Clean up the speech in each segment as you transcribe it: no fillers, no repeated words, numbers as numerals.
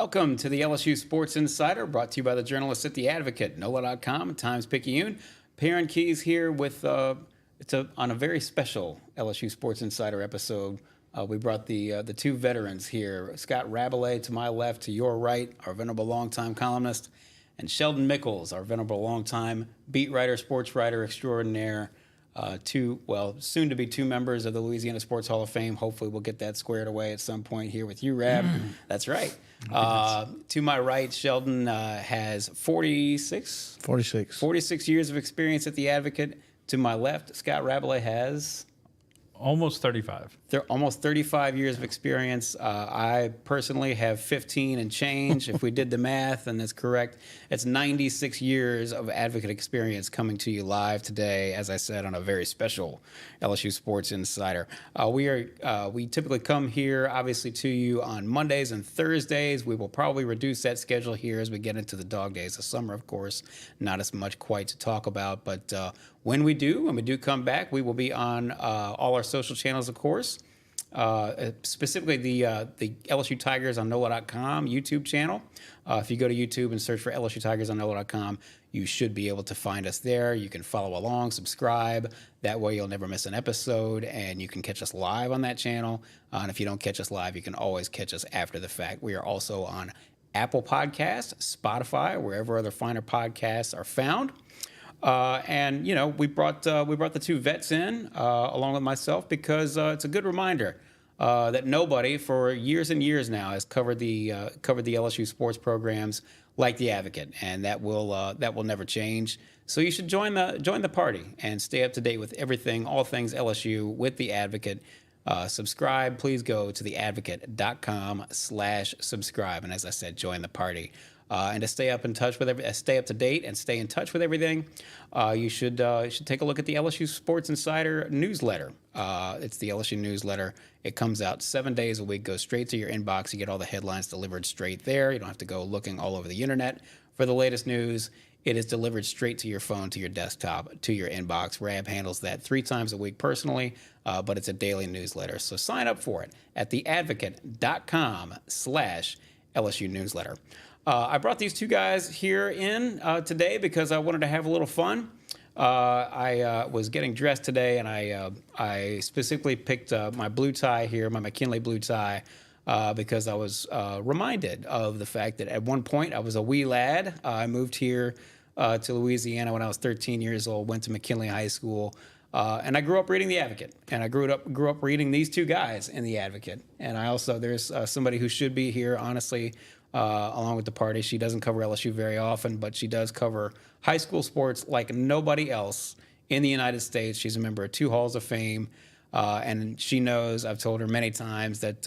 Welcome to the LSU Sports Insider, brought to you by the journalists at The Advocate, NOLA.com, and Times-Picayune. Perryn Keys here with on a very special LSU Sports Insider episode. We brought the two veterans here, Scott Rabalais to my left, to your right, our venerable longtime columnist, and Sheldon Mickles, our venerable longtime beat writer, sports writer extraordinaire. Soon to be two members of the Louisiana Sports Hall of Fame. Hopefully we'll get that squared away at some point here with you, Rab. That's right. To my right, Sheldon has 46 years of experience at The Advocate. To my left, Scott Rabalais has almost 35. They're almost 35 years of experience. I personally have 15 and change. If we did the math, and that's correct, it's 96 years of Advocate experience coming to you live today, as I said, on a very special LSU Sports Insider. We typically come here, obviously, to you on Mondays and Thursdays. We will probably reduce that schedule here as we get into the dog days of summer, of course. Not as much quite to talk about, but when we do come back, we will be on all our social channels, of course. Specifically the LSU Tigers on NOLA.com YouTube channel. If you go to YouTube and search for LSU Tigers on NOLA.com, you should be able to find us there. You can follow along, subscribe. That way you'll never miss an episode, and you can catch us live on that channel. And if you don't catch us live, you can always catch us after the fact. We are also on Apple Podcasts, Spotify, wherever other finer podcasts are found. And you know, we brought the two vets in along with myself because it's a good reminder that nobody for years and years now has covered the LSU sports programs like The Advocate, and that will never change. So you should join the party and stay up to date with everything, all things LSU with The Advocate. Subscribe. Please go to theadvocate.com/subscribe, and as I said, join the party. And to stay up in touch with stay up to date and stay in touch with everything, you should take a look at the LSU Sports Insider newsletter. It's the LSU newsletter. It comes out 7 days a week, goes straight to your inbox. You get all the headlines delivered straight there. You don't have to go looking all over the internet for the latest news. It is delivered straight to your phone, to your desktop, to your inbox. Rab handles that 3 times a week personally, but it's a daily newsletter. So sign up for it at theadvocate.com/LSU newsletter. I brought these two guys here in today because I wanted to have a little fun. I was getting dressed today, and I specifically picked my blue tie here, my McKinley blue tie, because I was reminded of the fact that at one point I was a wee lad. I moved here to Louisiana when I was 13 years old, went to McKinley High School, and I grew up reading The Advocate. And I grew up reading these two guys in The Advocate. And I also, there's somebody who should be here, honestly, along with the party. She doesn't cover LSU very often, but she does cover high school sports like nobody else in the United States. She's a member of 2 Halls of Fame, and she knows, I've told her many times, that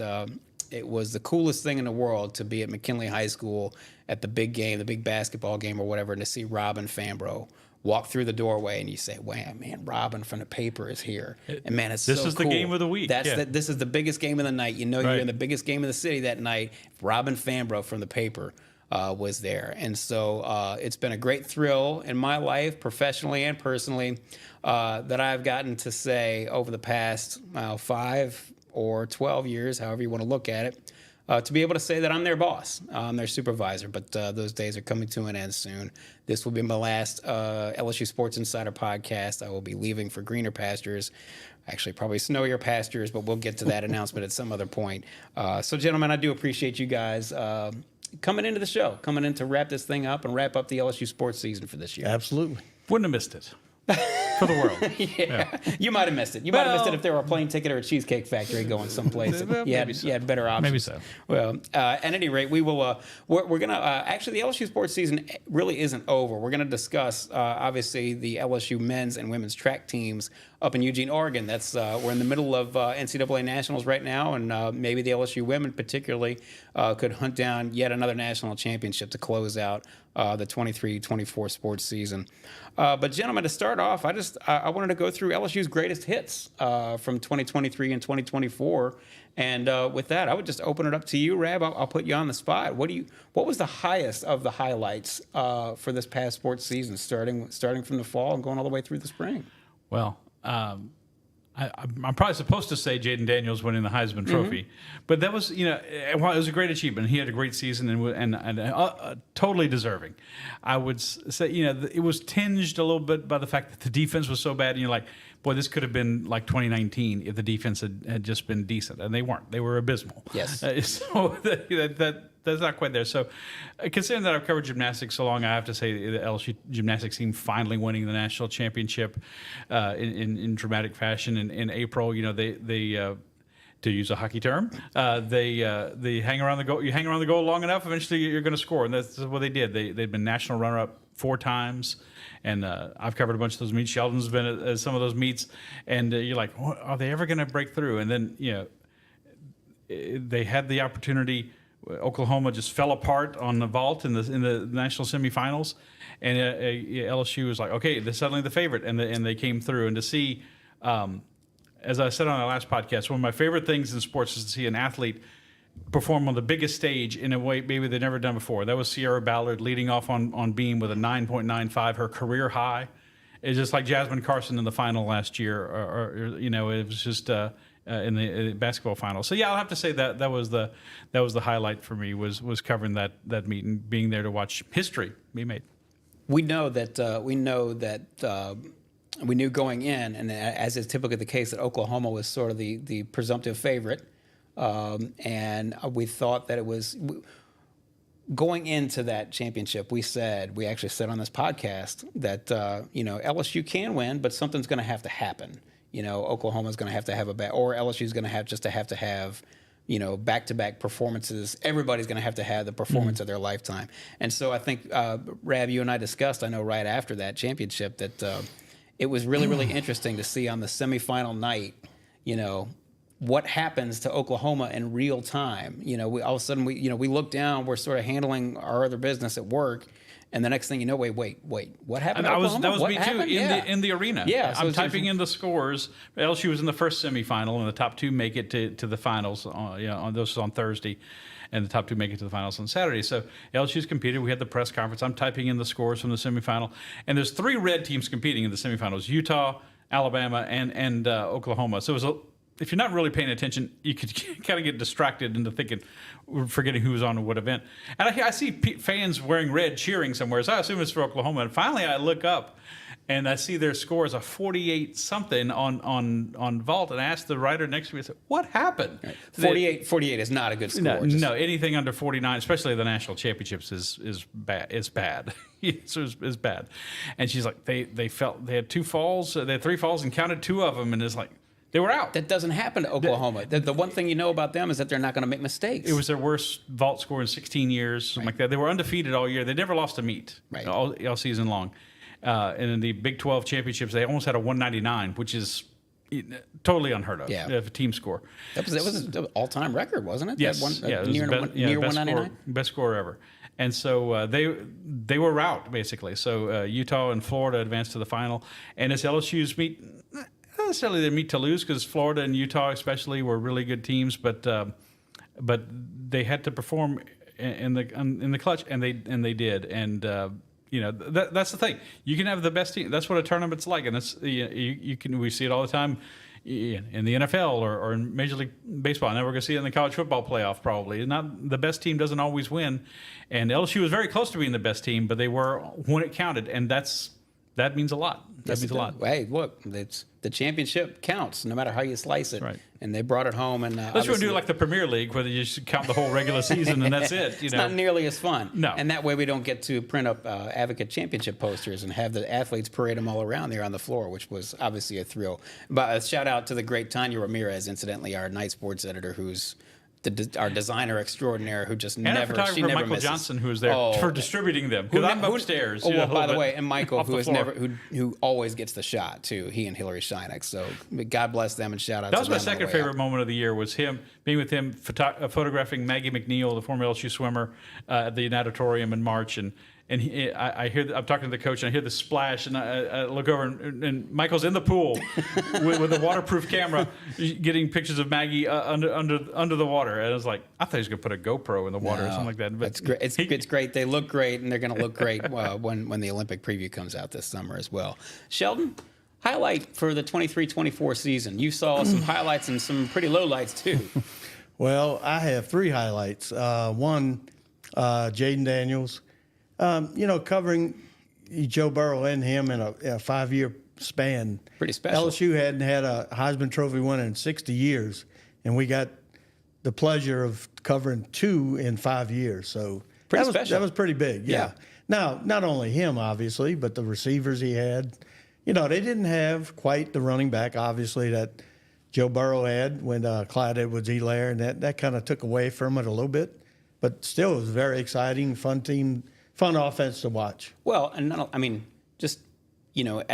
it was the coolest thing in the world to be at McKinley High School at the big game, the big basketball game or whatever, and to see Robin Fambro walk through the doorway, and you say, "Wow, man, Robin from the paper is here." And man, it's so cool. This is the game of the week. This is the biggest game of the night. You know, right. You're in the biggest game of the city that night. Robin Fambro from the paper was there. And so it's been a great thrill in my life, professionally and personally, that I've gotten to say over the past 5 or 12 years, however you want to look at it, to be able to say that I'm their boss, I'm their supervisor. But those days are coming to an end soon. This will be my last LSU Sports Insider podcast. I will be leaving for greener pastures, actually probably snowier pastures, but we'll get to that announcement at some other point. So, gentlemen, I do appreciate you guys coming into the show, coming in to wrap this thing up and wrap up the LSU sports season for this year. Absolutely. Wouldn't have missed it. For the world. Yeah. You might have missed it. You might have missed it if there were a plane ticket or a Cheesecake Factory going someplace. You had better options. Maybe so. Well, at any rate, we will. We're going to actually, the LSU sports season really isn't over. We're going to discuss obviously the LSU men's and women's track teams up in Eugene, Oregon. That's we're in the middle of NCAA nationals right now, and maybe the LSU women particularly could hunt down yet another national championship to close out the 23-24 sports season. But gentlemen, to start off, I wanted to go through LSU's greatest hits from 2023 and 2024. And with that, I would just open it up to you, Rab. I'll put you on the spot. What was the highest of the highlights for this past sports season, starting from the fall and going all the way through the spring? Well, I I'm probably supposed to say Jayden Daniels winning the Heisman Trophy, but that was, while it was a great achievement, he had a great season and totally deserving. I would say, it was tinged a little bit by the fact that the defense was so bad, and you're like, boy, this could have been like 2019 if the defense had just been decent, and they weren't. They were abysmal. Yes. So that's not quite there. So, considering that I've covered gymnastics so long, I have to say the LSU gymnastics team finally winning the national championship in dramatic fashion in April. They to use a hockey term, they hang around the goal. You hang around the goal long enough, eventually you're going to score, and that's what they did. They'd been national runner-up 4 times. And I've covered a bunch of those meets. Sheldon's been at some of those meets, and you're like, are they ever going to break through? And then they had the opportunity. Oklahoma just fell apart on the vault in the national semifinals, and LSU was like, okay, they're suddenly the favorite, and they came through. And to see, as I said on our last podcast, one of my favorite things in sports is to see an athlete perform on the biggest stage in a way maybe they've never done before. That was Sierra Ballard leading off on beam with a 9.95, her career high. It's just like Jasmine Carson in the final last year, or it was just in the basketball final. So yeah, I'll have to say that was the highlight for me was covering that meet and being there to watch history be made. We know that we knew going in, and as is typically the case, that Oklahoma was sort of the presumptive favorite. And we thought that it was going into that championship. We actually said on this podcast that LSU can win, but something's going to have to happen. Oklahoma's going to have a bad, or LSU's going to have to have back-to-back performances. Everybody's going to have the performance of their lifetime. And so I think Rab, you and I discussed, I know right after that championship, that it was really, really interesting to see on the semifinal night, what happens to Oklahoma in real time. We all of a sudden we look down, we're sort of handling our other business at work, and the next thing you know, wait, what happened? And to Oklahoma? that was what me happened? too in the arena. Yeah, so I'm typing in the scores. LSU was in the first semifinal, and the top 2 make it to the finals. This was on Thursday, and the top 2 make it to the finals on Saturday. So LSU's competed. We had the press conference. I'm typing in the scores from the semifinal, and there's 3 red teams competing in the semifinals: Utah, Alabama, and Oklahoma. So it was if you're not really paying attention, you could kind of get distracted into forgetting who was on what event. And I see fans wearing red cheering somewhere, so I assume it's for Oklahoma. And finally, I look up, and I see their scores of 48-something on vault, and I asked the writer next to me, I said, what happened? Right. 48 is not a good score. No, anything under 49, especially the national championships, is bad. It's bad. It's bad. And she's like, they had 2 falls, they had 3 falls, and counted 2 of them, and it's like, they were out. That doesn't happen to Oklahoma. The one thing you know about them is that they're not going to make mistakes. It was their worst vault score in 16 years, something like that. They were undefeated all year. They never lost a meet all season long. And in the Big 12 championships, they almost had a 199, which is totally unheard of. Yeah, a team score. That was an all-time record, wasn't it? Yes. Near 199. Best score ever. And so they were out basically. So Utah and Florida advanced to the final, and it's LSU's meet. Not necessarily their meet to lose, because Florida and Utah especially were really good teams, but they had to perform in the clutch, and they did. And that's the thing. You can have the best team. That's what a tournament's like, and that's we see it all the time in the NFL or in Major League Baseball. And then we're going to see it in the college football playoff probably. Not the best team doesn't always win, and LSU was very close to being the best team, but they were when it counted, and that means a lot. That means a lot. Hey, look, the championship counts no matter how you slice it. Right. And they brought it home. And let's do it like the Premier League, where you just count the whole regular season and that's it. It's not nearly as fun. No. And that way we don't get to print up Advocate Championship posters and have the athletes parade them all around there on the floor, which was obviously a thrill. But a shout out to the great Tanya Ramirez, incidentally, our night sports editor, who's our designer extraordinaire, who just and never, photographer she never Michael misses. Johnson, who was there for distributing them. Because I'm upstairs. By the way, and Michael, who always gets the shot too. He and Hillary Scheineck. So God bless them, and shout out. That was to my them second favorite moment of the year. Was being with him, photographing Maggie McNeil, the former LSU swimmer, at the natatorium in March, and I hear I'm talking to the coach, and I hear the splash, and I look over, and Michael's in the pool with a waterproof camera, getting pictures of Maggie under the water. And I was like, I thought he was going to put a GoPro in the water or something like that. But it's great. It's great. They look great, and they're going to look great when the Olympic preview comes out this summer as well. Sheldon, Highlight for the 23-24 season. You saw some highlights and some pretty lowlights too. Well, I have 3 highlights. One, Jayden Daniels, covering Joe Burrow and him in a 5-year span. Pretty special. LSU hadn't had a Heisman Trophy winner in 60 years, and we got the pleasure of covering 2 in 5 years. So Pretty special. That was pretty big, yeah. Now, not only him, obviously, but the receivers he had. They didn't have quite the running back, obviously, that Joe Burrow had when Clyde Edwards-Helaire, and that kind of took away from it a little bit. But still, it was a very exciting, fun team, fun offense to watch. Well, and at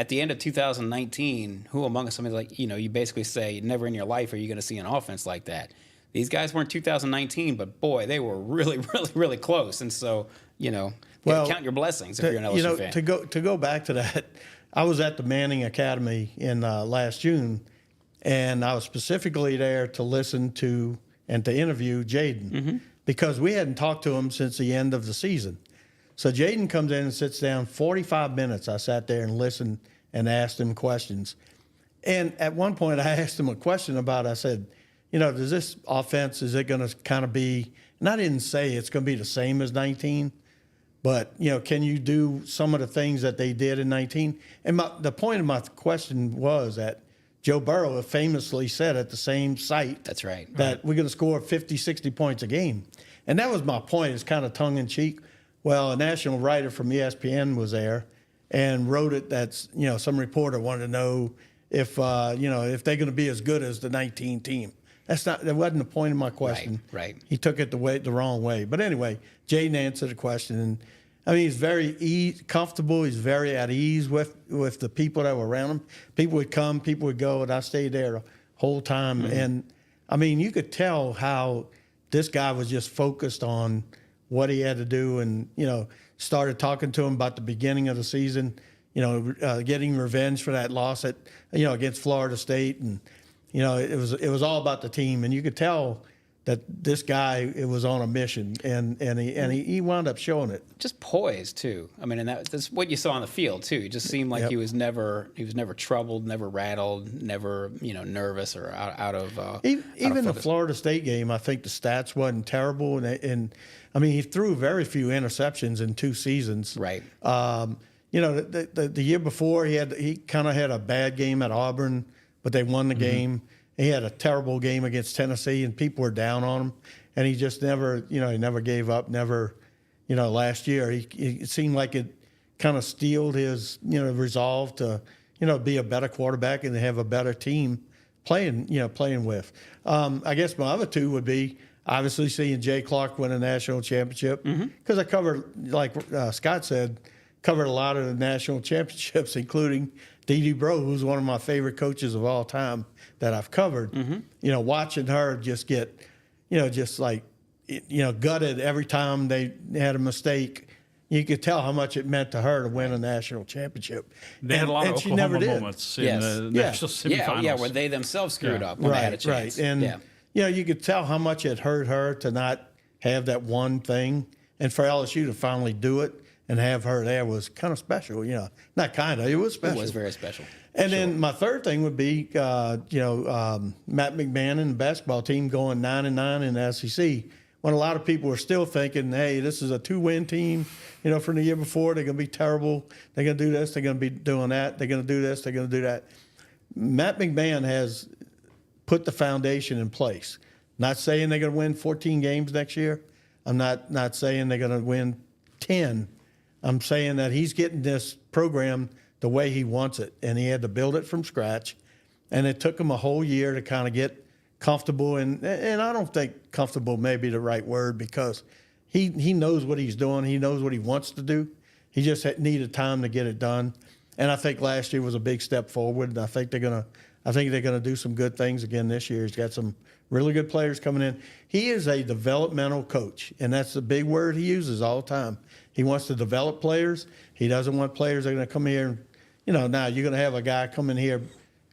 the end of 2019, who among us, you basically say, never in your life are you going to see an offense like that. These guys weren't 2019, but boy, they were really, really, really close. And so, count your blessings if you're an LSU fan. To go back to that, I was at the Manning Academy in last June, and I was specifically there to listen to and to interview Jayden because we hadn't talked to him since the end of the season. So Jayden comes in and sits down 45 minutes. I sat there and listened and asked him questions. And at one point, I asked him a question I said, does this offense, is it going to kind of be, and I didn't say it's going to be the same as 19, but, can you do some of the things that they did in 19? And the point of my question was that Joe Burrow famously said at the same site. That's right. That we're going to score 50, 60 points a game. And that was my point. It's kind of tongue-in-cheek. Well, a national writer from ESPN was there and wrote it that's, some reporter wanted to know if they're going to be as good as the 19 team. That wasn't the point of my question. Right. He took it the wrong way. But anyway, Jayden answered the question. And he's very comfortable. He's very at ease with the people that were around him. People would come, people would go, and I stayed there the whole time. And you could tell how this guy was just focused on what he had to do, and started talking to him about the beginning of the season. Getting revenge for that loss against Florida State, and it was all about the team, and you could tell that this guy was on a mission, and he wound up showing it. Just poised too. And that's what you saw on the field too. It just seemed like he was never troubled, never rattled, never nervous or out of even the Florida State game. I think the stats wasn't terrible, and he threw very few interceptions in 2 seasons. Right. The year before he kind of had a bad game at Auburn, but they won the game. He had a terrible game against Tennessee, and people were down on him. And he just never, he never gave up. Never, last year it seemed like it kind of steeled his, resolve to, be a better quarterback and have a better team playing with. I guess my other 2 would be obviously seeing Jay Clark win a national championship, because I covered, like Scott said, covered a lot of the national championships, including Dee Bro, who's one of my favorite coaches of all time that I've covered. Watching her just get, gutted every time they had a mistake. You could tell how much it meant to her to win a national championship. They had a lot of Oklahoma moments in the national semifinals. Where they themselves screwed up when they had a chance. Right. And you could tell how much it hurt her to not have that one thing, and for LSU to finally do it and have her there was kind of special. Not kind of, it was special. It was very special. And then my third thing would be, Matt McMahon and the basketball team going 9-9 in the SEC. When a lot of people were still thinking, hey, this is a 2-win team, from the year before. They're going to be terrible. They're going to do this. They're going to be doing that. They're going to do this. They're going to do that. Matt McMahon has put the foundation in place. Not saying they're going to win 14 games next year. I'm not saying they're going to win 10. I'm saying that he's getting this program the way he wants it, and he had to build it from scratch. And it took him a whole year to kind of get comfortable, and I don't think comfortable may be the right word, because he knows what he's doing. He knows what he wants to do. He just needed time to get it done. And I think last year was a big step forward, and I think they're gonna do some good things again this year. He's got some really good players coming in. He is a developmental coach, and that's the big word he uses all the time. He wants to develop players. He doesn't want players that are going to come here and, now you're going to have a guy come in here,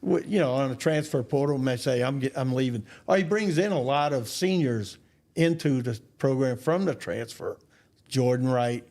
on a transfer portal and may say, I'm leaving. Or he brings in a lot of seniors into the program from the transfer Jordan Wright,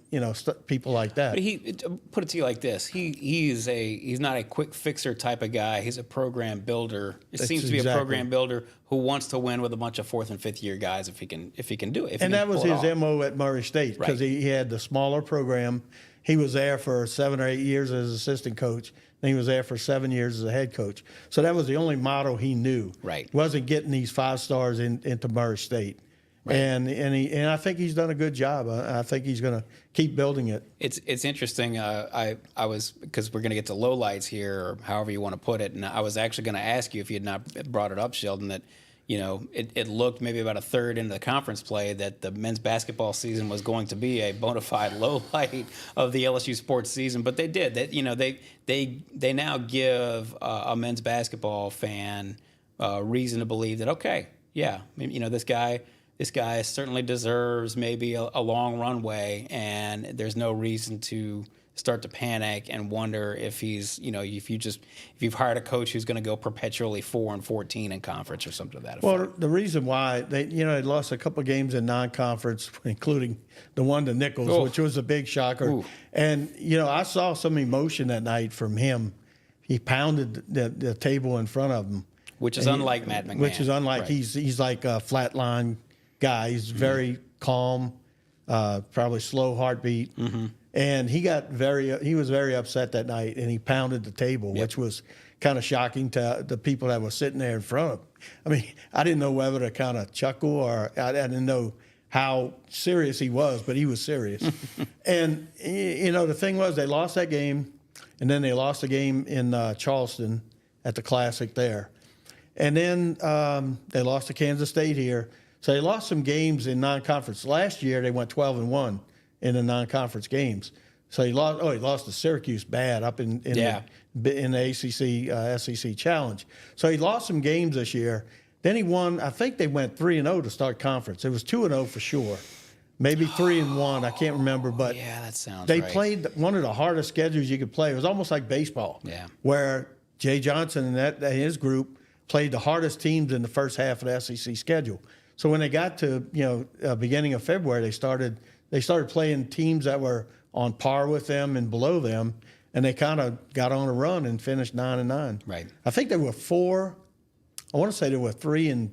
people like that. But put it to you like this: he's not a quick fixer type of guy. He's a program builder. It seems to be a program builder who wants to win with a bunch of 4th and 5th year guys if he can do it. And that was his MO at Murray State, because he had the smaller program. He was there for 7 or 8 years as assistant coach. Then he was there for 7 years as a head coach. So that was the only model he knew. Right. Wasn't getting these 5 stars into Murray State. Right. And I think he's done a good job. I think he's going to keep building it. It's interesting. I was, because we're going to get to lowlights here, or however you want to put it, and I was actually going to ask you, if you had not brought it up, Sheldon, that it looked maybe about a third into the conference play that the men's basketball season was going to be a bona fide low light of the LSU sports season, but they did. They now give a men's basketball fan reason to believe that, okay, yeah, this guy certainly deserves maybe a long runway, and there's no reason to start to panic and wonder if he's, if you've hired a coach who's going to go perpetually 4-14 in conference or something to that effect. Well, the reason why they lost a couple of games in non-conference, including the one to Nichols, which was a big shocker. Ooh. And I saw some emotion that night from him. He pounded the table in front of him, which is unlike Matt McMahon. Which is unlike right. He's like a flatline guy. He's very calm, probably slow heartbeat. Mm-hmm. And he was very upset that night, and he pounded the table, which was kind of shocking to the people that were sitting there in front of him. I mean, I didn't know whether to kind of chuckle, or I didn't know how serious he was, but he was serious. And, the thing was, they lost that game, and then they lost a game in Charleston at the Classic there. And then they lost to Kansas State here. So they lost some games in non-conference. Last year, they went 12-1. In the non-conference games. So he lost to Syracuse bad up in the ACC, SEC Challenge. So he lost some games this year. Then he won, I think they went 3-0 to start conference. It was 2-0 for sure. Maybe 3-1, I can't remember. But yeah, that sounds they right. played one of the hardest schedules you could play. It was almost like baseball. Yeah. Where Jay Johnson and his group played the hardest teams in the first half of the SEC schedule. So when they got to, beginning of February, they started playing teams that were on par with them and below them, and they kind of got on a run and finished 9-9. Right. I think there were 4. I want to say there were 3-6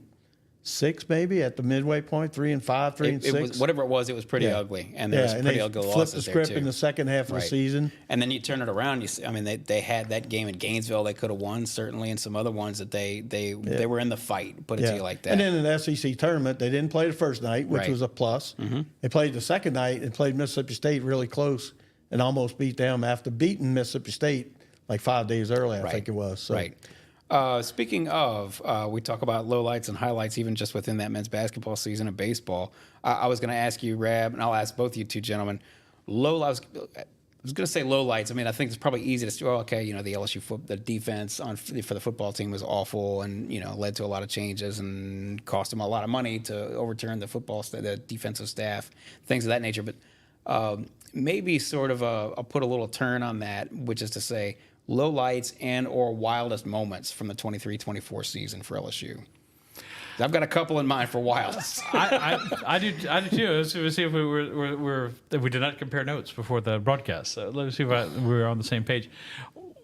maybe at the midway point. 3-5, 3-6. It was, whatever it was pretty ugly, and there was pretty ugly losses there too. Flipped the script in the second half of the season. And then you turn it around. They had that game in Gainesville they could have won certainly, and some other ones that they were in the fight. Put it to you like that. And then in the SEC tournament, they didn't play the first night, which was a plus. Mm-hmm. They played the second night and played Mississippi State really close and almost beat them after beating Mississippi State like 5 days early, I think it was. So. Right. Speaking of, we talk about lowlights and highlights even just within that men's basketball season of baseball. I was going to ask you, Rab, and I'll ask both of you two gentlemen, I was going to say lowlights. I mean, I think it's probably easy to say, the LSU the defense for the football team was awful and, led to a lot of changes and cost them a lot of money to overturn the defensive staff, things of that nature. But maybe sort of I'll put a little turn on that, which is to say, lowlights and or wildest moments from the 23-24 season for LSU. I've got a couple in mind for wildest. I do too. Let's see if we did not compare notes before the broadcast. So let's see if we were on the same page.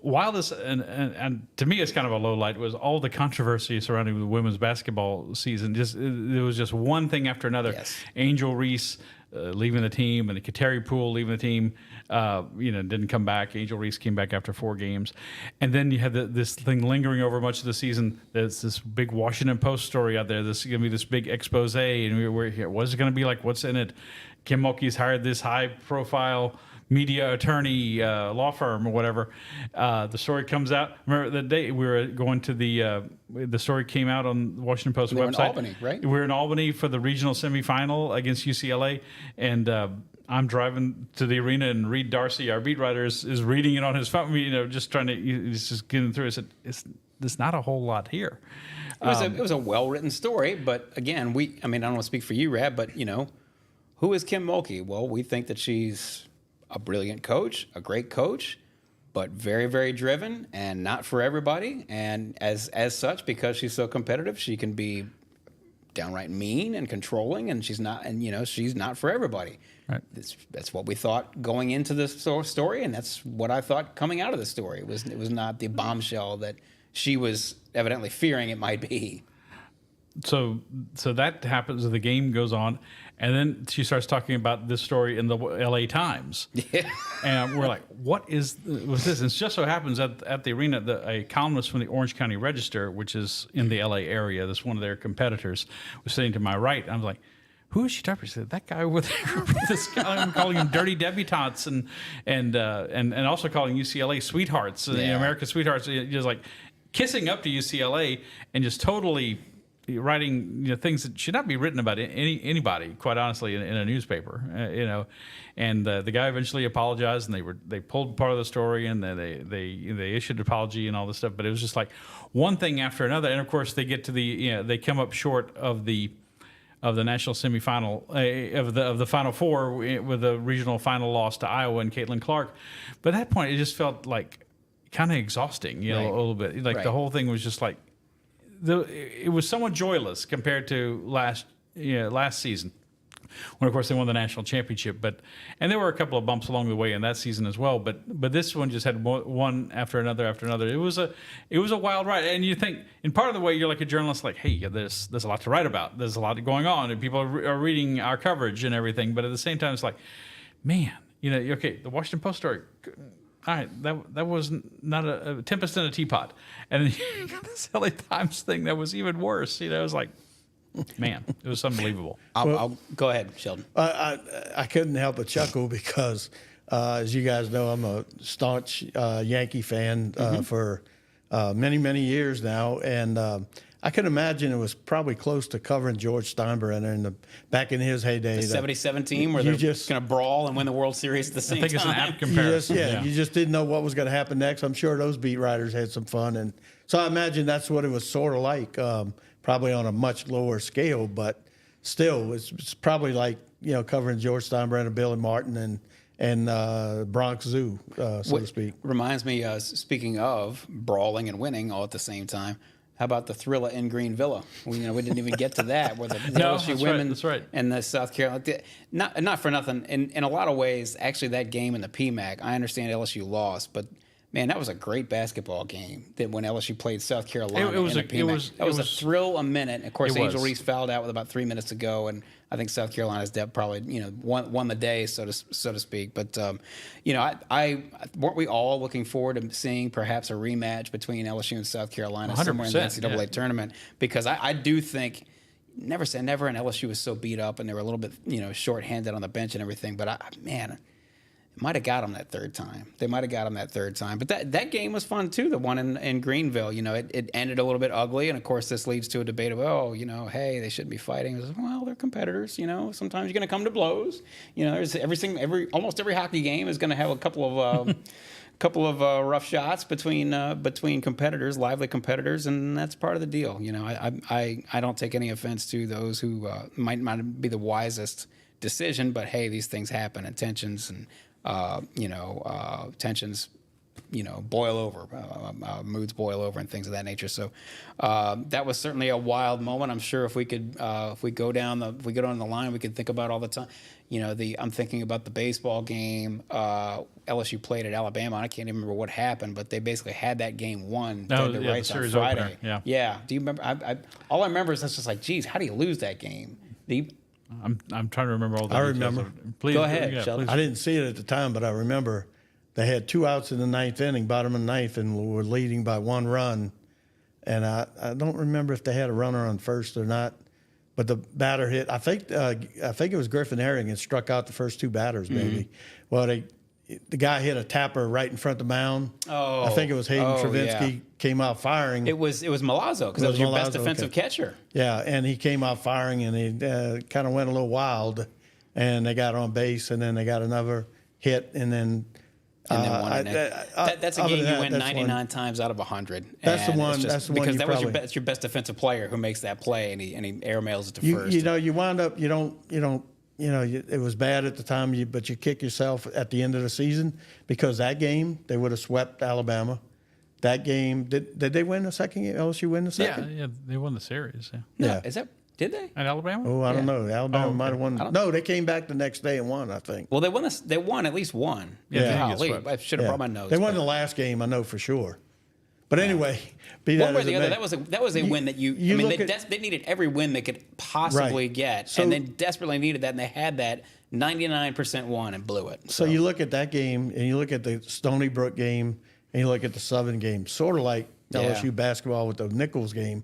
Wildest and to me it's kind of a low light was all the controversy surrounding the women's basketball season. There was just one thing after another. Yes. Angel Reese leaving the team, and the Kateri Poole leaving the team, didn't come back. Angel Reese came back after 4 games. And then you had this thing lingering over much of the season. There's this big Washington Post story out there. This is going to be this big expose, and we're here. What's it going to be like? What's in it? Kim Mulkey's hired this high-profile media attorney law firm or whatever. The story comes out. Remember the day we were going to the story came out on the Washington Post website. We're in Albany, right? We were in Albany for the regional semifinal against UCLA, and I'm driving to the arena, and Reed Darcy, our beat writer, is reading it on his phone. Just trying to, he's just getting through. I said, there's not a whole lot here. It was a well-written story, but again, I don't want to speak for you, Rab, but who is Kim Mulkey? Well, we think that she's a brilliant coach, a great coach, but very, very driven and not for everybody. And as such, because she's so competitive, she can be downright mean and controlling, and she's not for everybody. Right. That's what we thought going into this story, and that's what I thought coming out of the story. It was not the bombshell that she was evidently fearing it might be. So that happens. The game goes on, and then she starts talking about this story in the L.A. Times. Yeah. And we're like, "What was this?" And it just so happens at the arena, a columnist from the Orange County Register, which is in the L.A. area, that's one of their competitors, was sitting to my right. I was like, "Who is she talking to?" She said, "That guy over there." This guy, I'm calling him dirty debutantes, and also calling UCLA sweethearts, America's sweethearts, just like kissing up to UCLA, and just totally writing things that should not be written about anybody, quite honestly, in a newspaper. And the guy eventually apologized, and they pulled part of the story, and they issued an apology and all this stuff. But it was just like one thing after another, and of course they get to they come up short of the national semifinal of the Final Four with a regional final loss to Iowa and Caitlin Clark. But at that point, it just felt like kind of exhausting, a little bit. Like the whole thing was just like it was somewhat joyless compared to last season, when of course they won the national championship. And there were a couple of bumps along the way in that season as well. But this one just had one after another after another. It was a wild ride. And you think, in part of the way, you're like a journalist, like, hey, there's a lot to write about. There's a lot going on, and people are reading our coverage and everything. But at the same time, it's like, man, okay, the Washington Post story. All right, that was not a tempest in a teapot. And then you got this LA Times thing that was even worse. It was like, man, it was unbelievable. I'll go ahead, Sheldon. I couldn't help but chuckle because, as you guys know, I'm a staunch Yankee fan for many, many years now. And I can imagine it was probably close to covering George Steinbrenner back in his heyday. The 77 team where they're going to brawl and win the World Series at the same time. I think it's an apt comparison. You just didn't know what was going to happen next. I'm sure those beat writers had some fun. And so I imagine that's what it was sort of like, probably on a much lower scale. But still, it's probably like, covering George Steinbrenner, Billy Martin, and Bronx Zoo, so to speak. Reminds me, speaking of brawling and winning all at the same time, how about the Thrilla in Green Villa? We didn't even get to that, where the LSU women and the South Carolina. Not for nothing. In a lot of ways, actually, that game in the PMAC, I understand LSU lost, but man, that was a great basketball game. That when LSU played South Carolina in the PMAC, that was a thrill a minute. Of course, Angel Reese fouled out with about 3 minutes to go, and I think South Carolina's depth probably won the day, so to speak. But I weren't we all looking forward to seeing perhaps a rematch between LSU and South Carolina 100%, somewhere in the NCAA tournament? Because I do think, never say never, and LSU was so beat up and they were a little bit shorthanded on the bench and everything. But might have got them that third time. They might have got them that third time. But that game was fun, too, the one in Greenville. It ended a little bit ugly. And, of course, this leads to a debate of, hey, they shouldn't be fighting. Well, they're competitors. Sometimes you're going to come to blows. There's almost every hockey game is going to have a couple of rough shots between competitors, lively competitors, and that's part of the deal. I don't take any offense to those who might not be the wisest decision, but, hey, these things happen, and tensions and tensions, boil over, moods boil over, and things of that nature. So that was certainly a wild moment. I'm sure if we go down the line, we could think about all the time. I'm thinking about the baseball game LSU played at Alabama. I can't even remember what happened, but they basically had that game won. The series on Friday. Opener. Yeah. Do you remember? All I remember is that's just like, geez, how do you lose that game? I'm trying to remember all the I details. remember. Please go ahead, Sheldon. I didn't see it at the time, but I remember they had 2 outs in the ninth inning, bottom of the ninth, and were leading by 1 run. And I don't remember if they had a runner on first or not, but the batter hit. I think it was Griffin Herring and struck out the first 2 batters, maybe. Well, the guy hit a tapper right in front of the mound. Oh, I think it was Hayden Travinsky came out firing. It was Milazzo, because it was your best defensive catcher. Yeah, and he came out firing, and he kind of went a little wild, and they got on base, and then they got another hit, and then won it. That's a game you win 99 times out of 100. That's the one. That's the one. Because that's your best defensive player who makes that play, and he airmails it to first. You wind up. You don't. It was bad at the time, but you kick yourself at the end of the season, because that game they would have swept Alabama. That game, did they win the second game? LSU win the second? Yeah, they won the series. Yeah. Is that? Did they? At Alabama? Oh, I don't know. Alabama might have won. don't- No, they came back the next day and won, I think. Well, they won. They won at least one. Yeah, they didn't get Golly, swept. I should have brought my notes. They won but the last game, I know for sure. But anyway, be one that way or as the it other, may, that was a win that you I mean, look they needed every win they could possibly Right. get, So- and they desperately needed that, and they had that 99% won and blew it. So you look at that game, and you look at the Stony Brook game, and you look at the Southern game, sort of like LSU basketball with the Nichols game.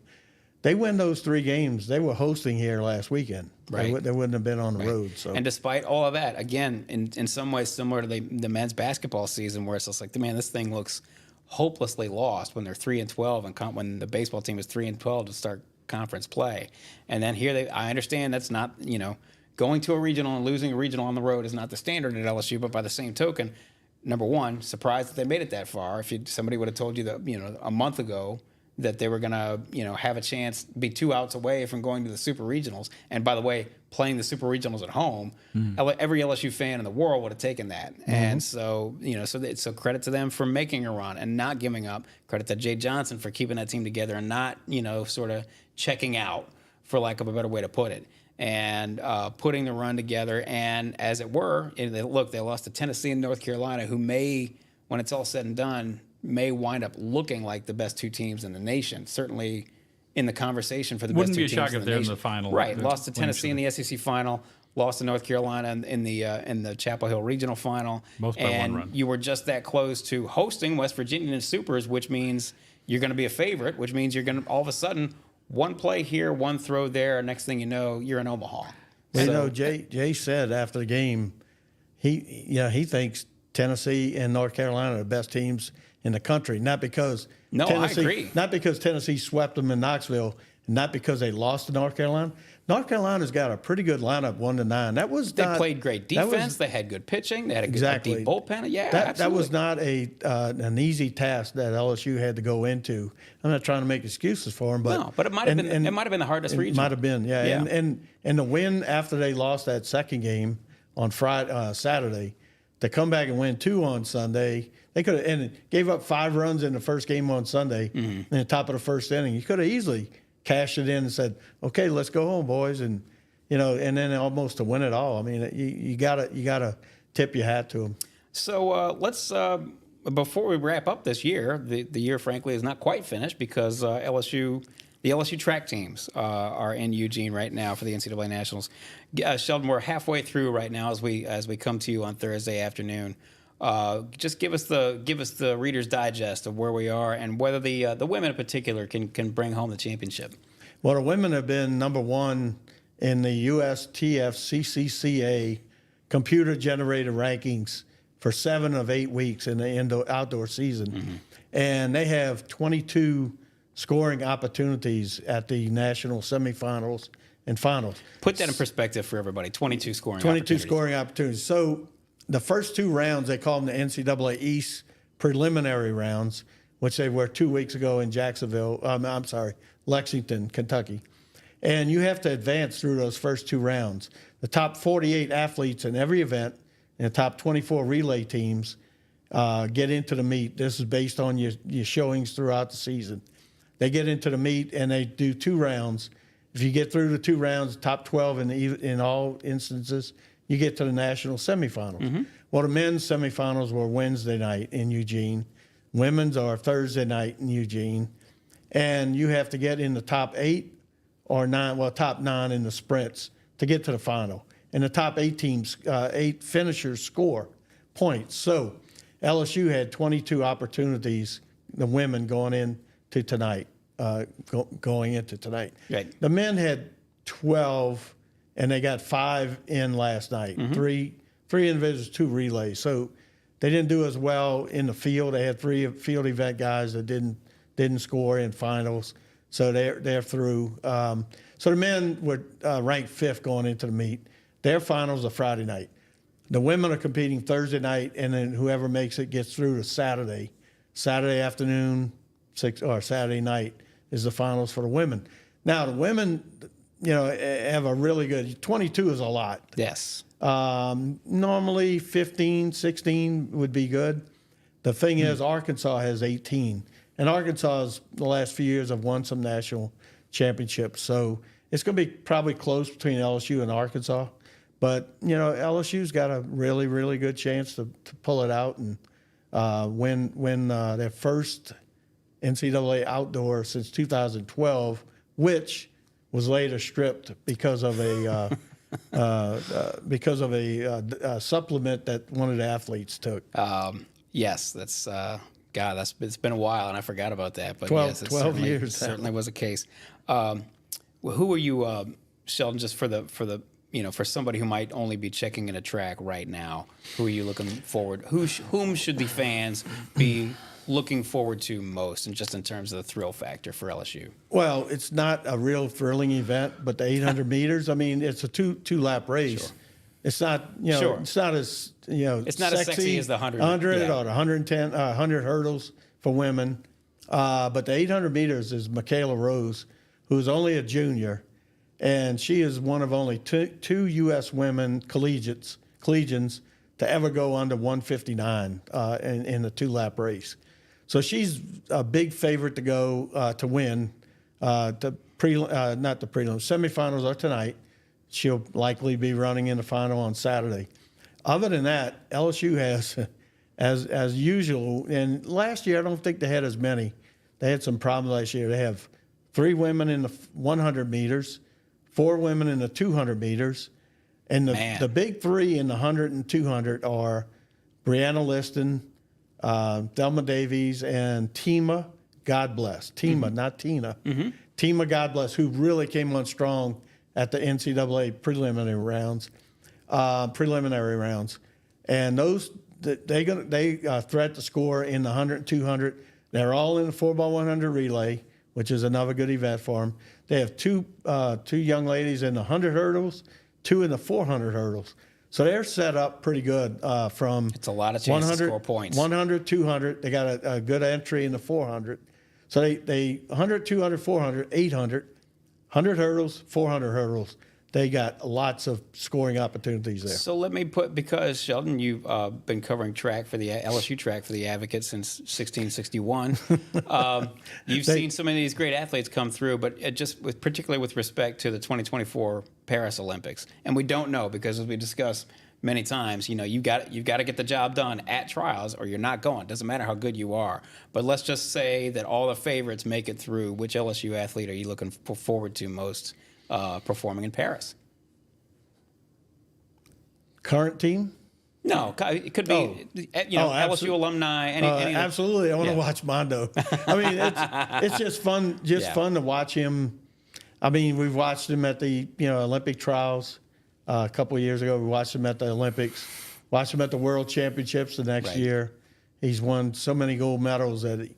They win those 3 games. They were hosting here last weekend. Right. They wouldn't have been on the road. So And despite all of that, again, in some ways similar to the men's basketball season, where it's just like, man, this thing looks hopelessly lost when they're 3-12, and when the baseball team is 3-12 to start conference play, and then here I understand that's not, going to a regional and losing a regional on the road is not the standard at LSU, but by the same token, number one, surprised that they made it that far. If somebody would have told you that a month ago that they were going to, have a chance, be 2 outs away from going to the Super Regionals. And by the way, playing the Super Regionals at home, every LSU fan in the world would have taken that. And so, so credit to them for making a run and not giving up. Credit to Jay Johnson for keeping that team together and not, sort of checking out, for lack of a better way to put it, and putting the run together. And as it were, they lost to Tennessee and North Carolina, who may, when it's all said and done, may wind up looking like the best 2 teams in the nation. Certainly in the conversation for the Wouldn't best 2 be a teams shock in if the they're in nation. the final. Right. Lost to Win Tennessee in each the SEC final, lost to North Carolina in the Chapel Hill Regional Final. Both by one and run. you were just that close to hosting West Virginia in the Supers, which means you're going to be a favorite, which means you're going to all of a sudden one play here, one throw there, next thing you know, you're in Omaha. Well, Jay said after the game, he thinks Tennessee and North Carolina are the best teams in the country. Not because No, Tennessee, I agree. Not because Tennessee swept them in Knoxville, not because they lost to North Carolina. North Carolina's got a pretty good lineup, 1-9. They played great defense. They had good pitching. They had a good deep bullpen. Yeah, that was absolutely. not an easy task that LSU had to go into. I'm not trying to make excuses for them, but No, but it might have been. It might have been the hardest region. It might have been, yeah. Yeah. And the win after they lost that second game on Saturday, to come back and win 2 on Sunday, they could have and gave up 5 runs in the first game on Sunday in the top of the first inning. You could have easily cashed it in and said, "Okay, let's go home, boys," and and then almost to win it all. I mean, you gotta tip your hat to them. So let's before we wrap up this year, the year frankly is not quite finished because the LSU track teams are in Eugene right now for the NCAA Nationals. Sheldon, we're halfway through right now as we come to you on Thursday afternoon. Just give us the Reader's Digest of where we are and whether the women in particular can bring home the championship. Well, the women have been number 1 in the USTF CCCA computer-generated rankings for 7 of 8 weeks in the outdoor season. And they have 22 scoring opportunities at the national semifinals and finals. Put that in perspective for everybody. 22 scoring 22 opportunities. scoring opportunities. So the first 2 rounds, they call them the NCAA East preliminary rounds, which they were 2 weeks ago in Lexington, Kentucky. And you have to advance through those first 2 rounds. The top 48 athletes in every event and the top 24 relay teams get into the meet. This is based on your showings throughout the season. They get into the meet and they do 2 rounds. If you get through the 2 rounds, top 12 in all instances, you get to the national semifinals. Well, the men's semifinals were Wednesday night in Eugene. Women's are Thursday night in Eugene. And you have to get in the top 8 or 9, well, top 9 in the sprints to get to the final. And the top 8 teams, 8 finishers score points. So LSU had 22 opportunities, the women going into tonight. Right. The men had 12, and they got 5 in last night. Three individuals, 2 relays. So they didn't do as well in the field. They had 3 field event guys that didn't score in finals. So they're through. So the men were ranked 5th going into the meet. Their finals are Friday night. The women are competing Thursday night, and then whoever makes it gets through to Saturday. Saturday afternoon, or Saturday night is the finals for the women. Now the women, have a really good. 22 is a lot. Yes. Normally 15, 16 would be good. The thing is, Arkansas has 18, and Arkansas the last few years have won some national championships. So it's going to be probably close between LSU and Arkansas. But, you know, LSU's got a really, really good chance to pull it out and win their first NCAA outdoor since 2012, which was later stripped because of a supplement that one of the athletes took. Yes, that's it's been a while, and I forgot about that. But 12 yes, it 12 years. certainly was a case. Well, who are you, Sheldon? Just for somebody who might only be checking in a track right now, who are you looking forward? Whom should the fans be looking forward to most, and just in terms of the thrill factor for LSU? Well, it's not a real thrilling event, but the 800 meters. I mean, it's a two lap race. Sure. It's not, you know, Sure. it's not as, you know, It's not as sexy as the 100. 100 Yeah. or the 110, 100 hurdles for women. But the 800 meters is Michaela Rose, who's only a junior, and she is one of only two U.S. women collegians to ever go under 159 in the 2 lap race. So she's a big favorite to go to win. Not the prelims, semifinals are tonight. She'll likely be running in the final on Saturday. Other than that, LSU has, as usual, and last year I don't think they had as many. They had some problems last year. They have 3 women in the 100 meters, 4 women in the 200 meters, and the big 3 in the 100 and 200 are Brianna Liston, Thelma Davies, and Tima, God bless. Tima, not Tina. Tima, God bless, who really came on strong at the NCAA preliminary rounds. And those, they threat to score in the 100 and 200. They're all in the 4x100 relay, which is another good event for them. They have two young ladies in the 100 hurdles, 2 in the 400 hurdles. So they're set up pretty good from It's a lot of chance to score points. 100, 200. They got a good entry in the 400. So they 100, 200, 400, 800, 100 hurdles, 400 hurdles. They got lots of scoring opportunities there. So let me because Sheldon, you've been covering track for the LSU track for the Advocate since 1661. You've seen so many of these great athletes come through, but particularly with respect to the 2024 Paris Olympics, and we don't know because, as we discussed many times, you know, you've got to get the job done at trials, or you're not going. Doesn't matter how good you are. But let's just say that all the favorites make it through. Which LSU athlete are you looking forward to most? Performing in Paris? Current team? No, it could be LSU alumni. Absolutely, I want to watch Mondo. I mean, it's just fun, fun to watch him. I mean, we've watched him at the Olympic trials a couple of years ago. We watched him at the Olympics. Watched him at the World Championships the next year. He's won so many gold medals that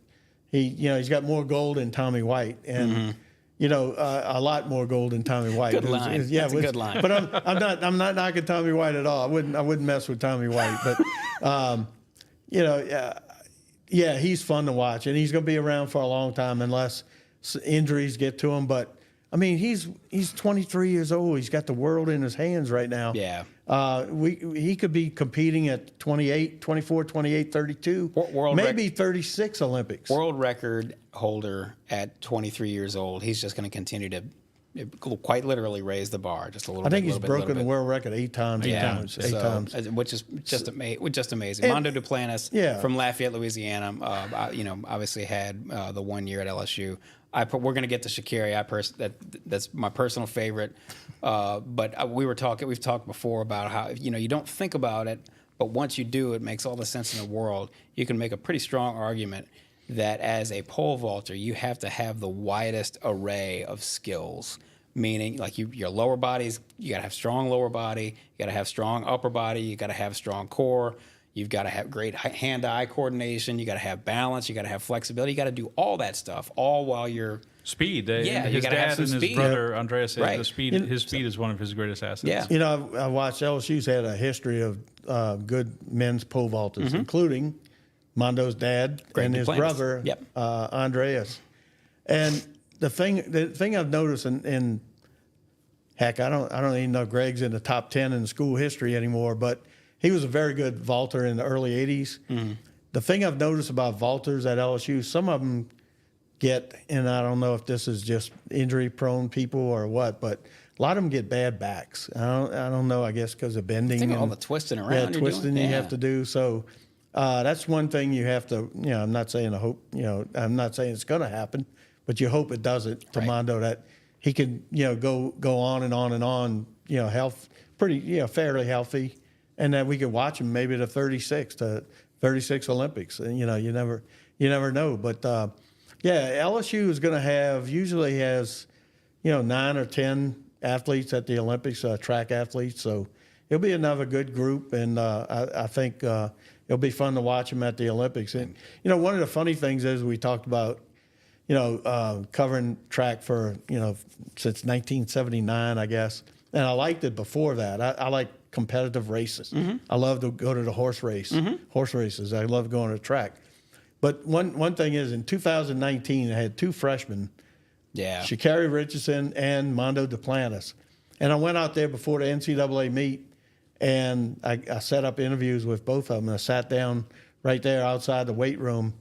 he's got more gold than Tommy White and. A lot more gold than Tommy White. Good line. That's a good line. But I'm not knocking Tommy White at all. I wouldn't mess with Tommy White. But he's fun to watch, and he's going to be around for a long time unless injuries get to him. But I mean, he's 23 years old. He's got the world in his hands right now. Yeah. He could be competing at 28, 24, 28, 32, maybe 36 Olympics. World record holder at 23 years old. He's just going to continue to quite literally raise the bar just a little bit. I think he's broken the world record 8 times. Eight times. Which is just amazing. Mondo Duplantis from Lafayette, Louisiana. Obviously had the 1 year at LSU. We're going to get to Sha'Carri. That's my personal favorite. But we've talked before about how you don't think about it, but once you do, it makes all the sense in the world. You can make a pretty strong argument that as a pole vaulter, you have to have the widest array of skills. Meaning, like your lower bodies, you got to have strong lower body, you got to have strong upper body, you got to have strong core. You've got to have great hand-eye coordination. You got to have balance. You got to have flexibility. You got to do all that stuff, all while you're speed. His dad and his brother Andreas said right. His speed is one of his greatest assets. Yeah. I watched LSU's had a history of good men's pole vaulters, including Mondo's dad and his brother Andreas. And the thing I've noticed, and heck, I don't even know Greg's in the top 10 in school history anymore, but he was a very good vaulter in the early 80s. The thing I've noticed about vaulters at LSU, some of them get, and I don't know if this is just injury-prone people or what, but a lot of them get bad backs. I don't know, I guess because of bending. Think of and all the twisting around. Yeah, you're twisting doing. you Yeah. have to do. So that's one thing you have to, I'm not saying I'm not saying it's going to happen, but you hope it doesn't to Right. Mondo, that he can, go on and on and on, fairly healthy, and that we could watch him maybe to 36 Olympics. And, you never know. But, LSU is going to usually has, 9 or 10 athletes at the Olympics, track athletes. So it'll be another good group, and I think it'll be fun to watch them at the Olympics. And, one of the funny things is we talked about, covering track for, since 1979, I guess. And I liked it before that. I like competitive races. Mm-hmm. I love to go to the horse races. I love going to track. But one thing is, in 2019, I had 2 freshmen, Yeah. Sha'Carri Richardson and Mondo Duplantis. And I went out there before the NCAA meet, and I set up interviews with both of them. I sat down right there outside the weight room,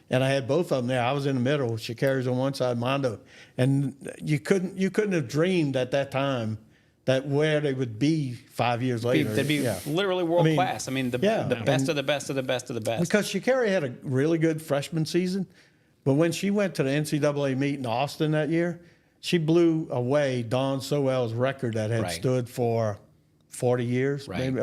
and I had both of them there. I was in the middle. Sha'Carri's on one side, Mondo. And you couldn't have dreamed at that time that where they would be 5 years later. They'd be literally world class. I mean, the best of the best of the best of the best. Because Sha'Carri had a really good freshman season, but when she went to the NCAA meet in Austin that year, she blew away Dawn Sowell's record that had stood for 40 years, maybe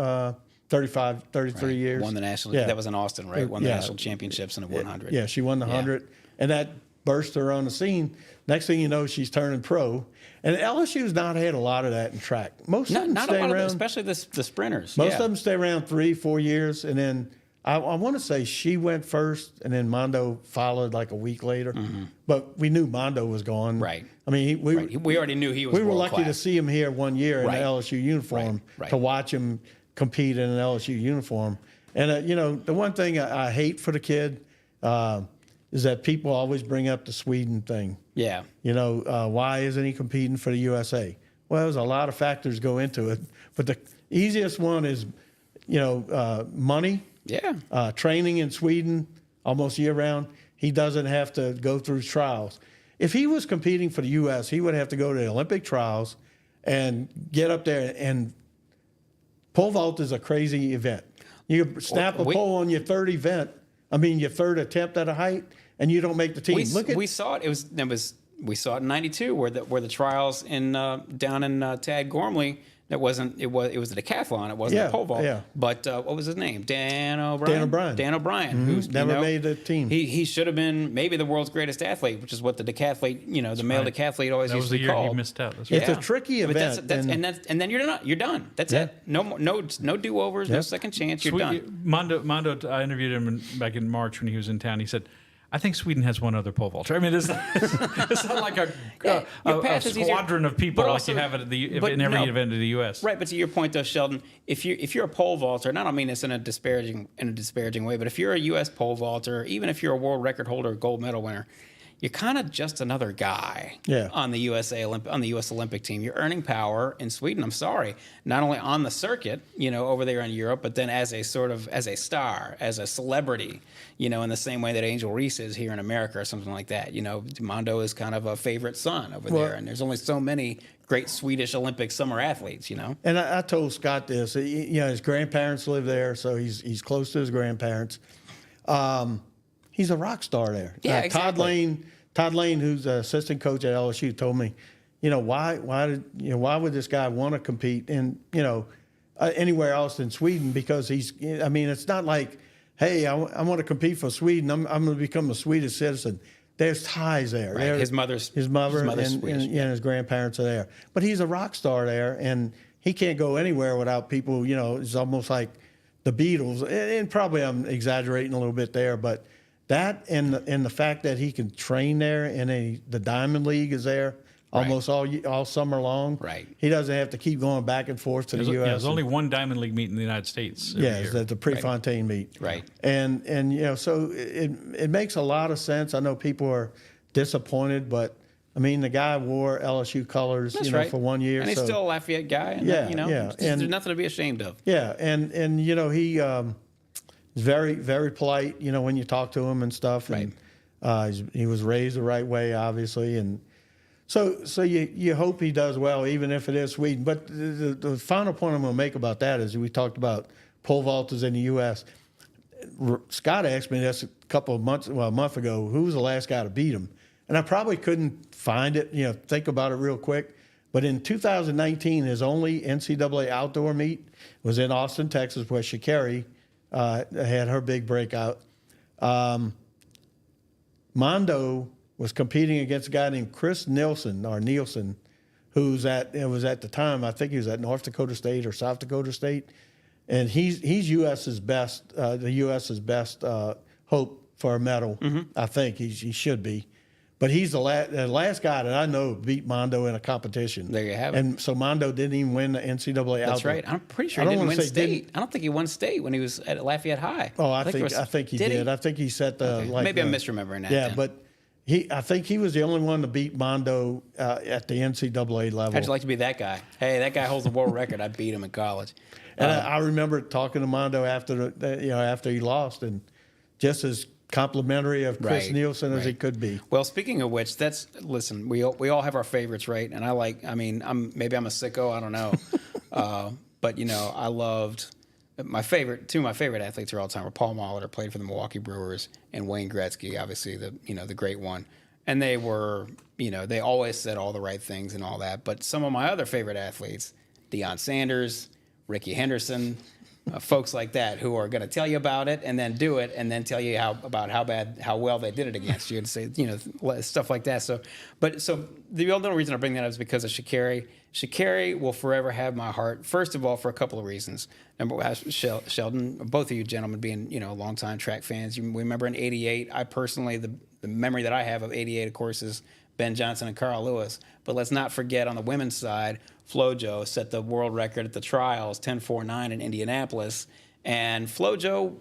35, 33 years. Won the national. That was in Austin, right? Won the national championships in the 100. Yeah, she won the 100, and that burst her on the scene. Next thing you know, she's turning pro. And LSU's not had a lot of that in track. Most of them Not stay a lot around, of them, especially the sprinters. most of them stay around 3-4 years, and then I want to say she went first, and then Mondo followed like a week later. But we knew Mondo was gone. Right. I mean, we already knew he was. we were lucky to world-class. see him here one year in Right. the LSU uniform, Right. to watch him compete in an LSU uniform. And, the one thing I hate for the kid is that people always bring up the Sweden thing. Yeah. Why isn't he competing for the USA? Well, there's a lot of factors go into it. But the easiest one is, money. Yeah. Training in Sweden almost year-round. He doesn't have to go through trials. If he was competing for the U.S., he would have to go to the Olympic trials and get up there. And pole vault is a crazy event. You snap a pole on your third attempt at a height, and you don't make the team. We saw it. We saw it in '92 where the trials down in Tad Gormley. It was the decathlon. It wasn't the pole vault. Yeah. But what was his name? Dan O'Brien. Dan O'Brien, who's never made the team. He should have been maybe the world's greatest athlete, which is what the decathlete, the male decathlete always That used was to the be year called. he missed out. That's It's a tricky But event. and then you're done. That's it. No do-overs, no second chance. You're done. Mondo, I interviewed him back in March when he was in town. He said, I think Sweden has one other pole vaulter. I mean, it's not like a squadron of people But like also- you have in every event of the U.S. Right, but to your point though, Sheldon, if you're a pole vaulter, and I don't mean this in a disparaging way, but if you're a U.S. pole vaulter, even if you're a world record holder, gold medal winner, you're kind of just another guy on the U.S. Olympic team. You're earning power in Sweden. I'm sorry, not only on the circuit, over there in Europe, but then as a star, as a celebrity, in the same way that Angel Reese is here in America or something like that. Mondo is kind of a favorite son over there, and there's only so many great Swedish Olympic summer athletes. And I told Scott this. His grandparents live there, so he's close to his grandparents. He's a rock star there. Yeah, exactly. Todd Lane, who's an assistant coach at LSU, told me, why would this guy want to compete in anywhere else than Sweden? Because it's not like, hey, I want to compete for Sweden. I'm going to become a Swedish citizen. There's ties there. Right. His mother and Swedish. His grandparents are there. But he's a rock star there, and he can't go anywhere without people. It's almost like the Beatles. And probably I'm exaggerating a little bit there, but that and the fact that he can train there and the Diamond League is there almost all summer long. Right. He doesn't have to keep going back and forth to the U.S. There's only one Diamond League meet in the United States. It's at the Prefontaine meet. Right. And so it makes a lot of sense. I know people are disappointed, but the guy wore LSU colors, for 1 year. And he's still a Lafayette guy. And there's nothing to be ashamed of. Yeah, and he is very, very polite, when you talk to him and stuff. Right. He was raised the right way, obviously, and so you hope he does well, even if it is Sweden. But the final point I'm going to make about that is we talked about pole vaulters in the U.S. Scott asked me this a month ago, who was the last guy to beat him? And I probably couldn't find it, think about it real quick. But in 2019, his only NCAA outdoor meet was in Austin, Texas, where Sha'Carri had her big breakout. Mondo was competing against a guy named Chris Nielsen, who was at the time, I think he was at North Dakota State or South Dakota State. And he's U.S.'s best, the U.S.'s best hope for a medal. I think he should be. But he's the last guy that I know beat Mondo in a competition. There you have it. And so Mondo didn't even win the NCAA outdoor. That's right. I'm pretty sure he didn't win state. I don't think he won state when he was at Lafayette High. Oh, I think he did. I think he set the maybe I'm misremembering that. Yeah, then. but I think he was the only one to beat Mondo at the NCAA level. How'd you like to be that guy? Hey, that guy holds the world record. I beat him in college. And I remember talking to Mondo after he lost, and just as complimentary of Chris Nielsen as he could be. Well, speaking of which, listen, we all have our favorites, right? And maybe I'm a sicko, I don't know. But I loved two of my favorite athletes of all time were Paul Molitor, played for the Milwaukee Brewers, and Wayne Gretzky, obviously the great one. And they were, they always said all the right things and all that. But some of my other favorite athletes, Deion Sanders, Ricky Henderson, folks like that who are going to tell you about it and then do it and then tell you how well they did it against you and say, stuff like that. So the only reason I bring that up is because of Sha'Carri. Sha'Carri will forever have my heart. First of all, for a couple of reasons. Number one, Sheldon, both of you gentlemen being, longtime track fans. You remember in '88, I personally, the memory that I have of '88, of course, is Ben Johnson and Carl Lewis. But let's not forget on the women's side, FloJo set the world record at the trials, 10.49 in Indianapolis. And FloJo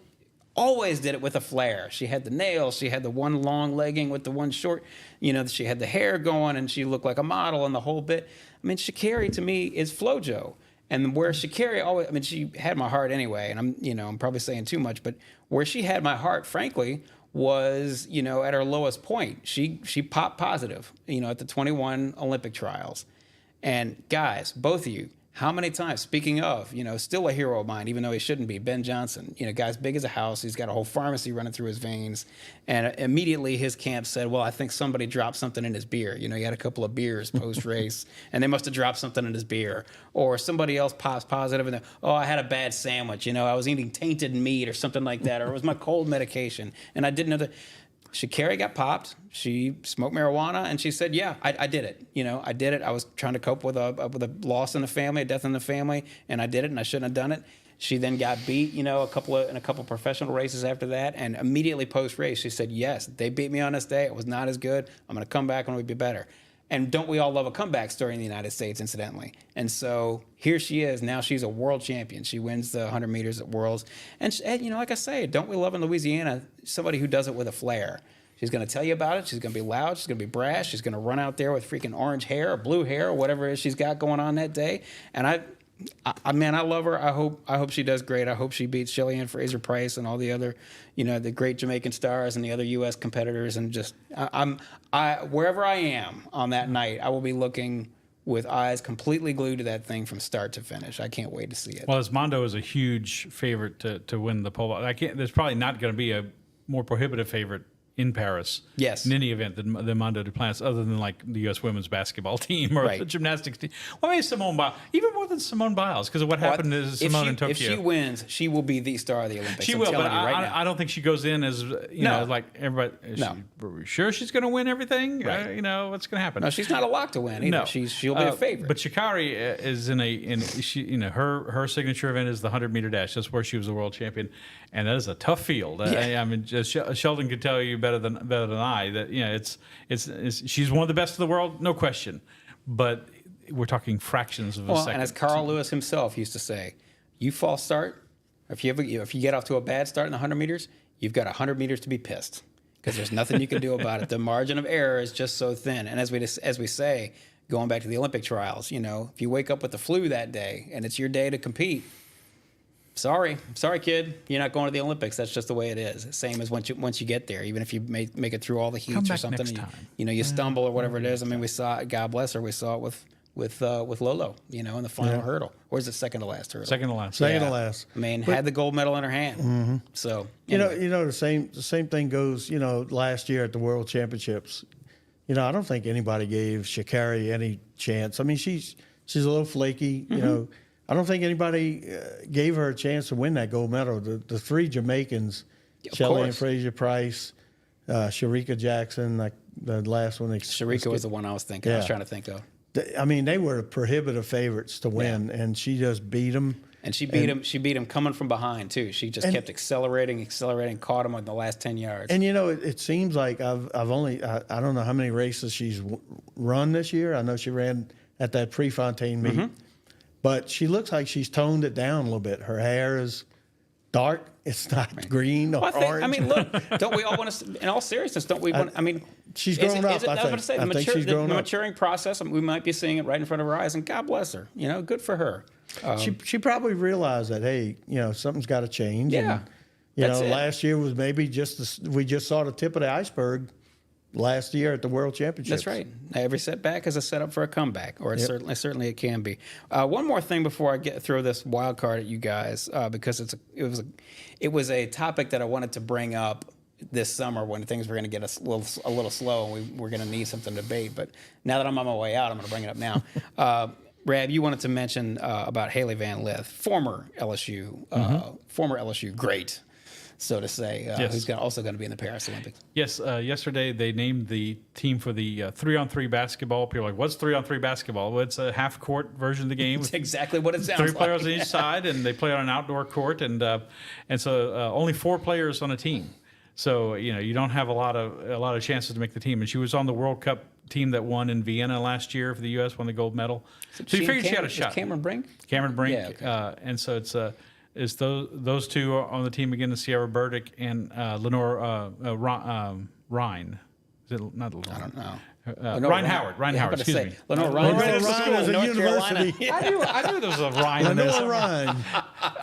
always did it with a flair. She had the nails. She had the one long legging with the one short. She had the hair going, and she looked like a model and the whole bit. I mean, Sha'Carri, to me, is FloJo. And where Sha'Carri always, she had my heart anyway, and I'm probably saying too much, but where she had my heart, frankly, was, at her lowest point. She popped positive, at the 21 Olympic trials. And guys, both of you, how many times, speaking of, still a hero of mine, even though he shouldn't be, Ben Johnson, guy's big as a house. He's got a whole pharmacy running through his veins. And immediately his camp said, well, I think somebody dropped something in his beer. He had a couple of beers post-race, and they must have dropped something in his beer. Or somebody else pops positive, and I had a bad sandwich. I was eating tainted meat or something like that, or it was my cold medication. And I didn't know that. Sha'Carri got popped. She smoked marijuana, and she said, "Yeah, I did it. I did it. I was trying to cope with a loss in the family, a death in the family, and I did it, and I shouldn't have done it." She then got beat, in a couple professional races after that, and immediately post race, she said, "Yes, they beat me on this day. It was not as good. I'm going to come back and we'll be better." And don't we all love a comeback story in the United States, incidentally? And so here she is. Now she's a world champion. She wins the 100 meters at Worlds. And like I say, don't we love in Louisiana somebody who does it with a flair? She's going to tell you about it. She's going to be loud. She's going to be brash. She's going to run out there with freaking orange hair or blue hair or whatever it is she's got going on that day. And I love her. I hope she does great. I hope she beats Shelly-Ann Fraser-Price and all the other, the great Jamaican stars and the other U.S. competitors. And just, wherever I am on that night, I will be looking with eyes completely glued to that thing from start to finish. I can't wait to see it. Well, as Mondo is a huge favorite to win the pole vault, there's probably not going to be a more prohibitive favorite in Paris, yes, in any event than Mondo Duplantis, other than like the U.S. women's basketball team or the gymnastics team. Well, maybe Simone Biles, even more than Simone Biles, because of what happened to Simone in Tokyo. If she wins, she will be the star of the Olympics. She will, but I don't think she goes in as like everybody. Are we sure she's going to win everything? Right. What's going to happen? No, she's not a lock to win either. No. She'll be a favorite. But Sha'Carri is her signature event is the 100-meter dash. That's where she was the world champion, and that is a tough field. Sheldon could tell you better than I that she's one of the best in the world, no question, but we're talking fractions of a second. And as Carl Lewis himself used to say, you false start, if you get off to a bad start in the 100 meters, you've got 100 meters to be pissed because there's nothing you can do about it. The margin of error is just so thin. And as we say, going back to the Olympic trials, if you wake up with the flu that day and it's your day to compete, sorry, kid, you're not going to the Olympics. That's just the way it is. Same as once you get there, even if you make it through all the heats or something, you stumble or whatever it is. I mean, we saw it, God bless her, we saw it with Lolo, in the final hurdle. Or is it second to last hurdle? Second to last. Second to last. I mean, had the gold medal in her hand. So anyway. The same thing goes. Last year at the World Championships, I don't think anybody gave Sha'Carri any chance. I mean, she's a little flaky. I don't think anybody gave her a chance to win that gold medal. The three Jamaicans, Shelley and Fraser Price, Sharika Jackson, like the last one. Sharika was the one I was thinking. I was trying to think of. I mean, they were prohibitive favorites to win, and she just beat them. And she beat him. She beat him coming from behind too. She just kept accelerating, caught him on the last 10 yards. And it seems like I've only I don't know how many races she's run this year. I know she ran at that Prefontaine meet, but she looks like she's toned it down a little bit. Her hair is dark. It's not green or orange. I mean, look, don't we all want to? In all seriousness, don't we want? I mean, she's grown up. I think she's grown up. The maturing process. We might be seeing it right in front of our eyes, and God bless her. Good for her. She probably realized that, hey, something's got to change. Yeah. And, last year was maybe we just saw the tip of the iceberg last year at the World Championships. That's right. Every setback is a setup for a comeback, or certainly it can be. One more thing before I throw this wild card at you guys, because it was a topic that I wanted to bring up this summer when things were going to get a little slow and we were going to need something to debate. But now that I'm on my way out, I'm going to bring it up now. Rab, you wanted to mention about Hailey Van Lith, former LSU great, so to say, who's also going to be in the Paris Olympics. Yes, yesterday they named the team for the 3-on-3 basketball. People are like, what's 3-on-3 basketball? Well, it's a half-court version of the game. It's exactly what it sounds like. 3 players on each side, and they play on an outdoor court, and so only 4 players on a team. So you don't have a lot of chances to make the team. And she was on the World Cup team that won in Vienna last year for the U.S., won the gold medal. So you figured she had a shot. Cameron Brink? Cameron Brink. Yeah, okay. And so it's those two are on the team again, Sierra Burdick and Lenore Ryan. Is it not Lenore? I don't know. Ryan Howard. Ryan Howard. Excuse me. Lenore Ryan is a university. I knew there was a Ryan in this. Lenore Ryan.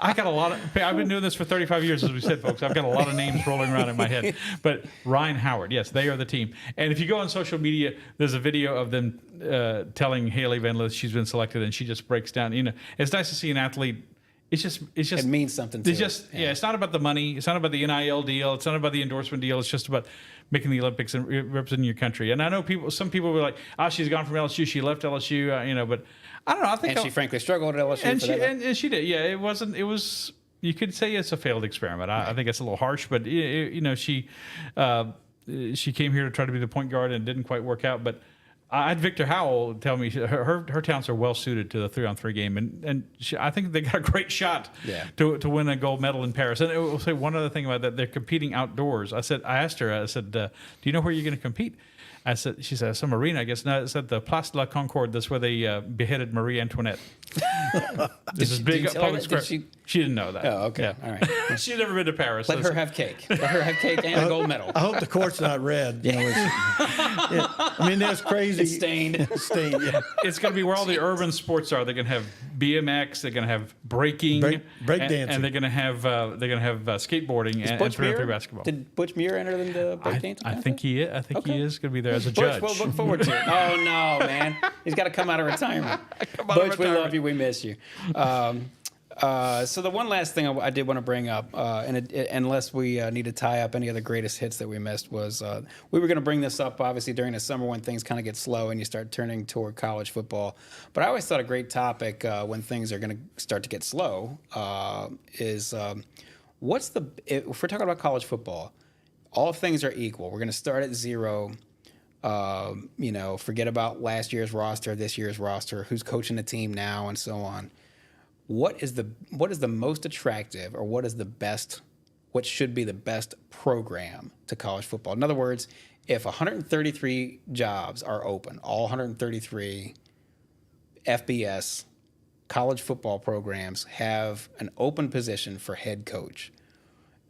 I got a lot of. I've been doing this for 35 years, as we said, folks. I've got a lot of names rolling around in my head. But Ryan Howard, yes, they are the team. And if you go on social media, there's a video of them telling Hailey Van Lith she's been selected, and she just breaks down. It's nice to see an athlete. It means something to it. It's not about the money. It's not about the NIL deal. It's not about the endorsement deal. It's just about making the Olympics and representing your country. And I know some people were like, she's gone from LSU. She left LSU, but I don't know. I think she frankly struggled at LSU. And she did. Yeah, it was, you could say it's a failed experiment. I think it's a little harsh, but she came here to try to be the point guard and it didn't quite work out. But I had Victor Howell tell me her talents are well suited to the 3-on-3 game, and I think they got a great shot to win a gold medal in Paris. And I will say one other thing about that: they're competing outdoors. I asked her, do you know where you're going to compete? She said, some arena, I guess. No, it's at the Place de la Concorde. That's where they beheaded Marie Antoinette. This is big public square. She didn't know that. Oh, okay. Yeah. All right. She's never been to Paris. Let her have cake. Let her have cake and a gold medal. I hope the court's not red. I mean, that's crazy. It's stained. It's going to be where all the urban sports are. They're going to have BMX. They're going to have breaking, break dancing, and they're going to have skateboarding and 3-on-3 basketball. Did Butch Muir enter in the breakdancing? I think he is. I think he is going to be there as a judge. We'll look forward to it. Oh no, man, he's got to come out of retirement. Butch, we love you. We miss you. So the one last thing I did want to bring up, unless we need to tie up any of the greatest hits that we missed, was we were going to bring this up obviously during the summer when things kind of get slow and you start turning toward college football. But I always thought a great topic when things are going to start to get slow is if we're talking about college football, all things are equal. We're going to start at 0. Forget about last year's roster, this year's roster, who's coaching the team now, and so on. What is the most attractive, or what should be the best program to college football? In other words, if 133 jobs are open, all 133 FBS college football programs have an open position for head coach,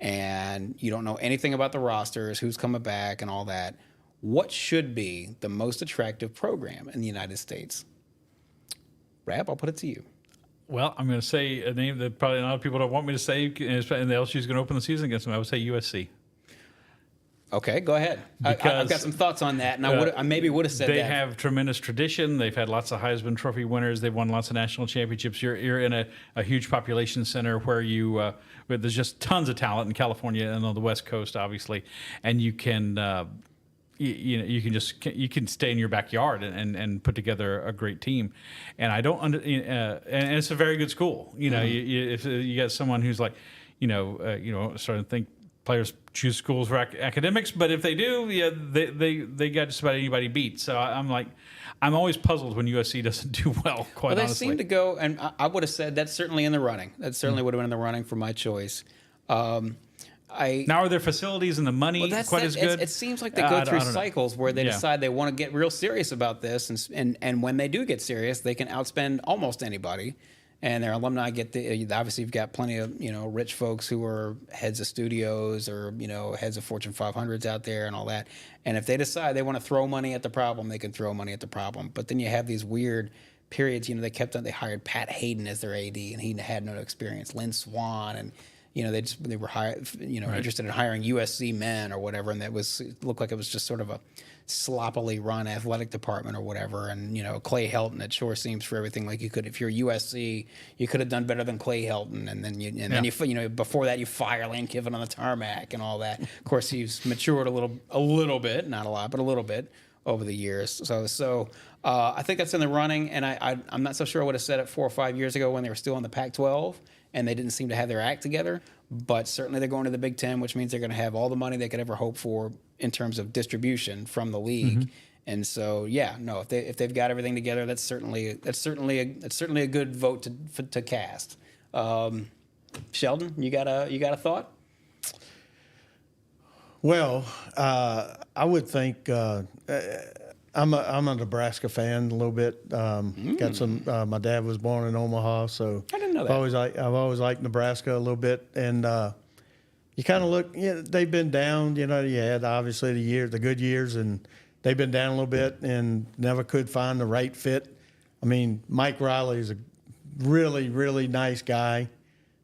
and you don't know anything about the rosters, who's coming back, and all that, what should be the most attractive program in the United States? Rab, I'll put it to you. Well, I'm going to say a name that probably a lot of people don't want me to say, and the LSU is going to open the season against them. I would say USC. Okay, go ahead. I've got some thoughts on that, and I maybe would have said they that. They have tremendous tradition. They've had lots of Heisman Trophy winners. They've won lots of national championships. You're in a huge population center where where there's just tons of talent in California and on the West Coast, obviously, and you can. You can stay in your backyard and put together a great team, and and it's a very good school. If you got someone who's like, starting to think players choose schools for academics, but if they do, they got just about anybody beat. So I'm always puzzled when USC doesn't do well. Quite honestly, they seem to go, and I would have said that's certainly in the running. That certainly would have been in the running for my choice. Now, are their facilities and the money quite as good? It seems like they go through cycles where they decide they want to get real serious about this, and when they do get serious, they can outspend almost anybody. And their alumni obviously you've got plenty of rich folks who are heads of studios or heads of Fortune 500s out there and all that. And if they decide they want to throw money at the problem, they can throw money at the problem. But then you have these weird periods. They hired Pat Hayden as their AD, and he had no experience. Lynn Swan and. They were interested in hiring USC men or whatever, and it looked like it was just sort of a sloppily run athletic department or whatever. And Clay Helton, it sure seems for everything like if you're USC, you could have done better than Clay Helton, and then before that you fire Lane Kiffin on the tarmac and all that. Of course, he's matured a little bit, not a lot, but a little bit over the years. So I think that's in the running, and I'm not so sure I would have said it 4 or 5 years ago when they were still in the Pac-12. And they didn't seem to have their act together, but certainly they're going to the Big Ten, which means they're going to have all the money they could ever hope for in terms of distribution from the league. Mm-hmm. And so, if they've got everything together, that's certainly a good vote to cast. Sheldon, you got a thought? Well, I would think. I'm a Nebraska fan a little bit. Got some. My dad was born in Omaha, so I didn't know that. I've always liked Nebraska a little bit, and you kind of look. They've been down. You had obviously the good years, and they've been down a little bit, and never could find the right fit. I mean, Mike Riley is a really, really nice guy.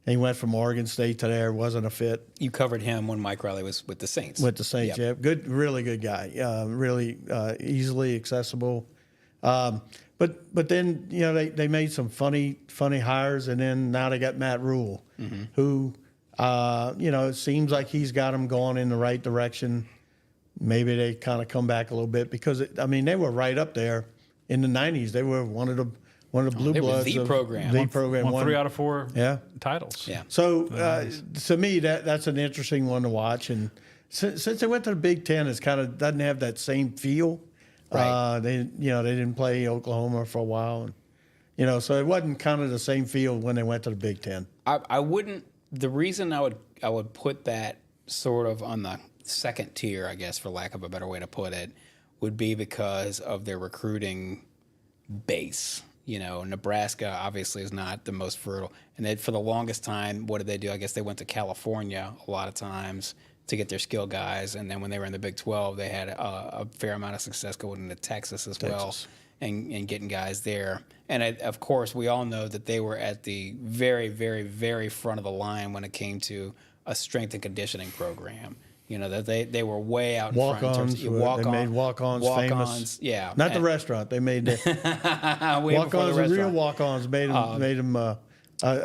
He went from Oregon State to there, wasn't a fit. You covered him when Mike Riley was with the Saints. With the Saints, yep. Yeah. Good, really good guy. Really easily accessible. But then, they made some funny hires, and then now they got Matt Rule, mm-hmm. who, it seems like he's got them going in the right direction. Maybe they kind of come back a little bit because, they were right up there in the 90s. They were one of the blue bloods. The program. The program. Won 3 out of 4 titles. Yeah. So to me, that's an interesting one to watch. And since they went to the Big Ten, it kind of doesn't have that same feel. Right. They didn't play Oklahoma for a while, and so it wasn't kind of the same feel when they went to the Big Ten. I wouldn't. The reason I would put that sort of on the second tier, I guess, for lack of a better way to put it, would be because of their recruiting base. Nebraska obviously is not the most fertile. And for the longest time, what did they do? I guess they went to California a lot of times to get their skill guys. And then when they were in the Big 12, they had a fair amount of success going into Texas as well and getting guys there. And of course, we all know that they were at the very, very, very front of the line when it came to a strength and conditioning program. That they were way out in front. They made walk-ons famous. Yeah. Not the restaurant. They made the walk-ons, the real walk-ons, made them a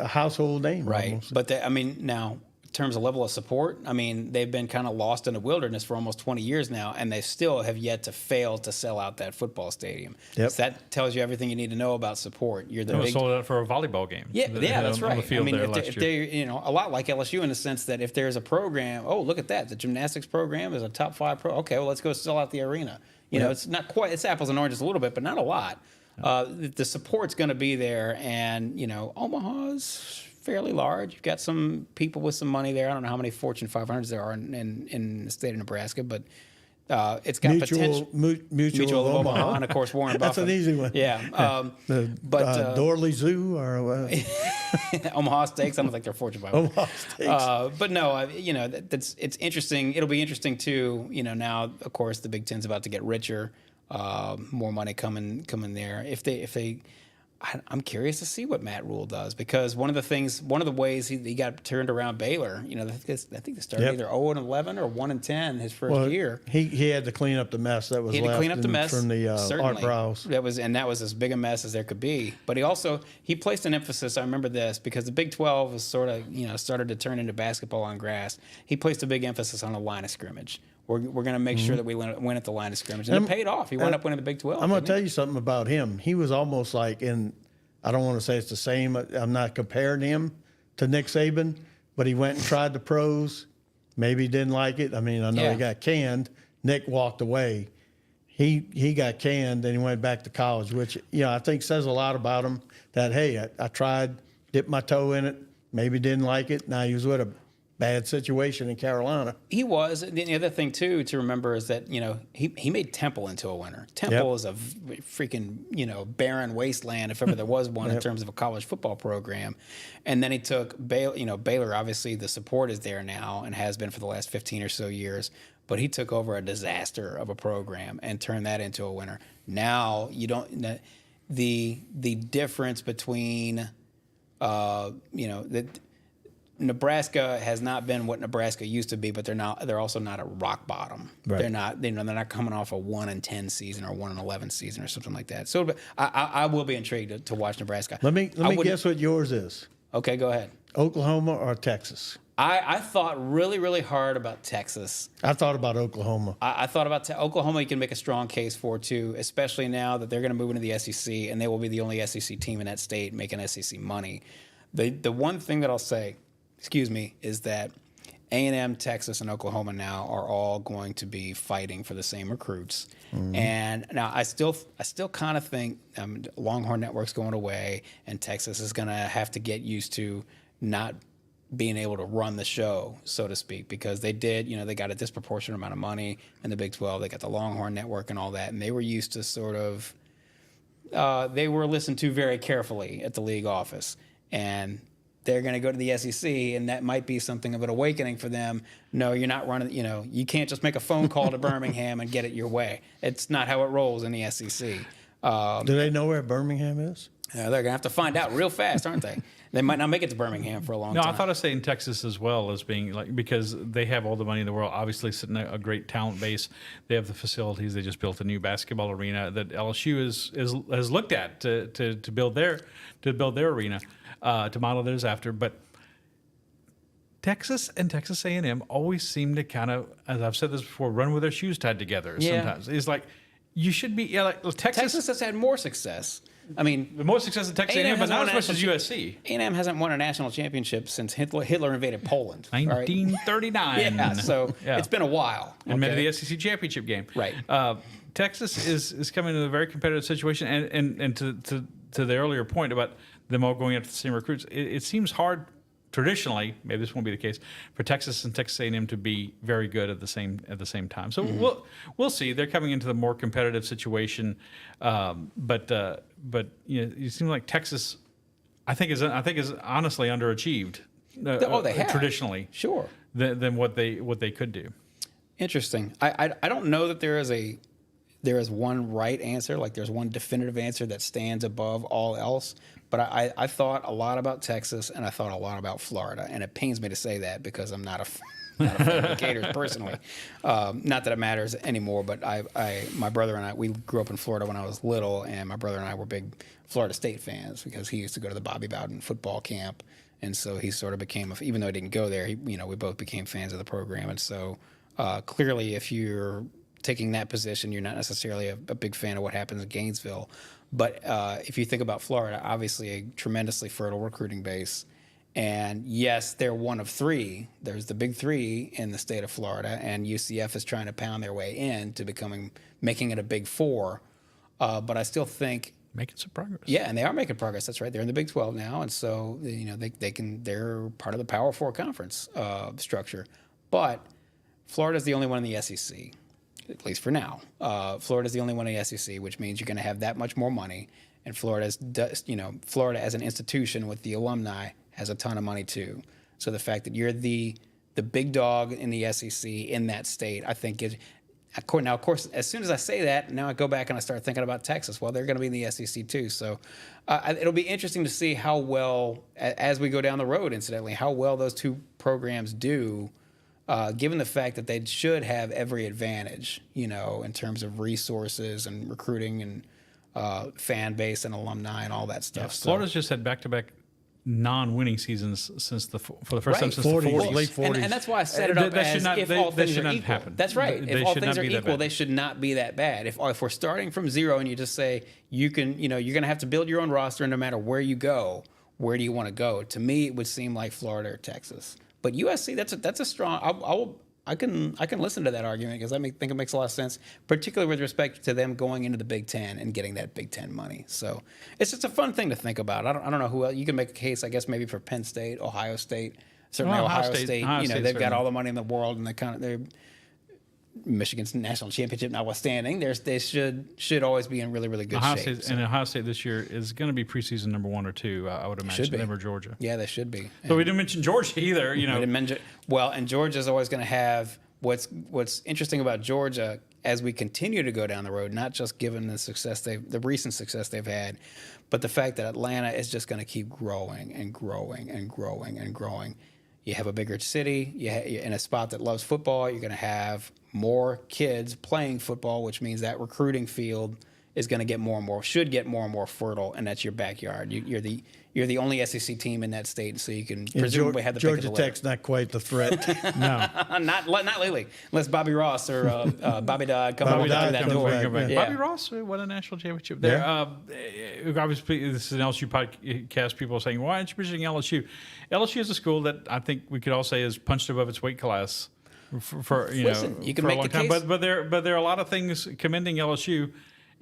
household name. Right. Almost. But now, in terms of level of support, they've been kind of lost in the wilderness for almost 20 years now, and they still have yet to fail to sell out that football stadium. Yep. So that tells you everything you need to know about support. You're the big sold out for a volleyball game. Yeah, that's right. On the field if they're a lot like LSU in the sense that if there's a program, look at that, the gymnastics program is a top 5 pro. Okay, well let's go sell out the arena. It's not quite. It's apples and oranges a little bit, but not a lot. The support's going to be there, and Omaha's fairly large. You've got some people with some money there. I don't know how many Fortune 500s there are in the state of Nebraska, but it's got potential. Mutual of Omaha. And of course Warren Buffett. That's an easy one. Yeah. Dorley Zoo or Omaha Steaks. I don't think they're Fortune 500. Omaha Steaks. But no, it's interesting. It'll be interesting too. Now of course the Big Ten's about to get richer. More money coming there. If they I'm curious to see what Matt Rule does, because one of the ways he got turned around Baylor, I think they started either 0-11 or 1-10 his first year. He had to clean up the mess that was He had to left clean up the mess from the Art certainly. Browse. That was as big a mess as there could be. But he placed an emphasis. I remember this because the Big 12 was sort of started to turn into basketball on grass. He placed a big emphasis on the line of scrimmage. We're going to make sure that we win at the line of scrimmage. And it paid off. He wound up winning the Big 12. I'm going to tell you something about him. He was almost like I don't want to say it's the same. I'm not comparing him to Nick Saban, but he went and tried the pros. Maybe he didn't like it. I mean, I know he got canned. Nick walked away. He got canned, and he went back to college, which, I think says a lot about him that, hey, I tried, dipped my toe in it, maybe didn't like it. Now he was with a bad situation in Carolina. He was. The other thing, too, to remember is that, he made Temple into a winner. Temple is a freaking, barren wasteland, if ever there was one, in terms of a college football program. And then he took Baylor. Baylor, obviously, the support is there now and has been for the last 15 or so years. But he took over a disaster of a program and turned that into a winner. Now, the difference between, Nebraska has not been what Nebraska used to be, but they're also not at rock bottom. Right. They're not coming off a 1-10 season or 1-11 season or something like that. So I will be intrigued to watch Nebraska. Let me guess what yours is. Okay, go ahead. Oklahoma or Texas? I thought really, really hard about Texas. I thought about Oklahoma. I thought about Oklahoma. You can make a strong case for, too, especially now that they're going to move into the SEC, and they will be the only SEC team in that state making SEC money. The one thing that I'll say, is that A&M, Texas, and Oklahoma now are all going to be fighting for the same recruits. Mm-hmm. And now I still kind of think Longhorn Network's going away, and Texas is going to have to get used to not being able to run the show, so to speak, because they did, they got a disproportionate amount of money in the Big 12. They got the Longhorn Network and all that, and they were used to sort of, they were listened to very carefully at the league office. And they're going to go to the SEC, and that might be something of an awakening for them. No, you're not running, you can't just make a phone call to Birmingham and get it your way. It's not how it rolls in the SEC. Do they know where Birmingham is? They're going to have to find out real fast, aren't they? They might not make it to Birmingham for a long time. No, I thought I say in Texas as well as being because they have all the money in the world. Obviously, sitting a great talent base. They have the facilities. They just built a new basketball arena that LSU has looked at to build their arena. To model theirs after, but Texas and Texas A&M always seem to kind of, as I've said this before, run with their shoes tied together. Yeah. Sometimes it's like you should be like Texas has had more success. I mean, the more success in Texas A&M, but not as much as USC. A&M hasn't won a national championship since Hitler invaded Poland. 1939. Right? Yeah, so it's been a while. And made the SEC championship game. Right. Texas is coming into a very competitive situation, and to the earlier point about them all going after the same recruits, it seems hard traditionally. Maybe this won't be the case for Texas and Texas A&M to be very good at the same time. So we'll see. They're coming into the more competitive situation, but it seems like Texas, I think is honestly underachieved. They have traditionally, sure, than what they could do. Interesting. I don't know that there is one right answer, like there's one definitive answer that stands above all else. But I thought a lot about Texas, and I thought a lot about Florida. And it pains me to say that because I'm not a fan of the Gators personally. Not that it matters anymore, but my brother and I, we grew up in Florida when I was little, and my brother and I were big Florida State fans because he used to go to the Bobby Bowden football camp. And so he sort of became, even though he didn't go there, we both became fans of the program. And so clearly if you're taking that position, you're not necessarily a big fan of what happens in Gainesville. But if you think about Florida, obviously a tremendously fertile recruiting base. And yes, they're one of three. There's the big three in the state of Florida, and UCF is trying to pound their way in to making it a big four. But I still think making some progress. Yeah, and they are making progress. That's right. They're in the Big 12 now, and so they're part of the Power Four conference structure. But Florida's the only one in the SEC. At least for now. Florida's the only one in the SEC, which means you're going to have that much more money. And Florida as an institution with the alumni has a ton of money too. So the fact that you're the big dog in the SEC in that state, I think Now, of course, as soon as I say that, now I go back and I start thinking about Texas. Well, they're going to be in the SEC too. So it'll be interesting to see how well, as we go down the road, incidentally, how well those two programs do, given the fact that they should have every advantage, in terms of resources and recruiting and fan base and alumni and all that stuff. Yeah, Florida's just had back-to-back non-winning seasons since for the first time since 40s, the 40s. late 40s. And that's why I set it up as if all things are equal. That's right. If all things are equal, they should not be that bad. If we're starting from zero and you just say you're going to have to build your own roster, and no matter where you go, where do you want to go? To me, it would seem like Florida or Texas. But USC, that's a strong. I can listen to that argument because I think it makes a lot of sense, particularly with respect to them going into the Big Ten and getting that Big Ten money. So it's just a fun thing to think about. I don't know who else. You can make a case, I guess, maybe for Penn State, Ohio State. Certainly Ohio State. They've got all the money in the world, and they're Michigan's national championship notwithstanding. They should always be in really, really good shape. And Ohio State this year is going to be preseason number 1 or 2. I would imagine them or Georgia. Yeah, they should be. So we didn't mention Georgia either. We didn't mention, and Georgia's always going to have what's interesting about Georgia as we continue to go down the road. Not just given the recent success they've had, but the fact that Atlanta is just going to keep growing and growing and growing and growing. You have a bigger city. You're in a spot that loves football. You're going to have more kids playing football, which means that recruiting field is going to get should get more and more fertile, and that's your backyard. You're the only SEC team in that state, so you can presumably have the pick of the litter. Georgia Tech's not quite the threat. No, not lately, unless Bobby Ross or Bobby Dodd come through that door. Yeah. Bobby Ross won a national championship there. Yeah. Obviously, this is an LSU podcast. People are saying, "Why aren't you mentioning LSU?" LSU is a school that I think we could all say is punched above its weight class for you can for make a long the time. case. But there are a lot of things commending LSU,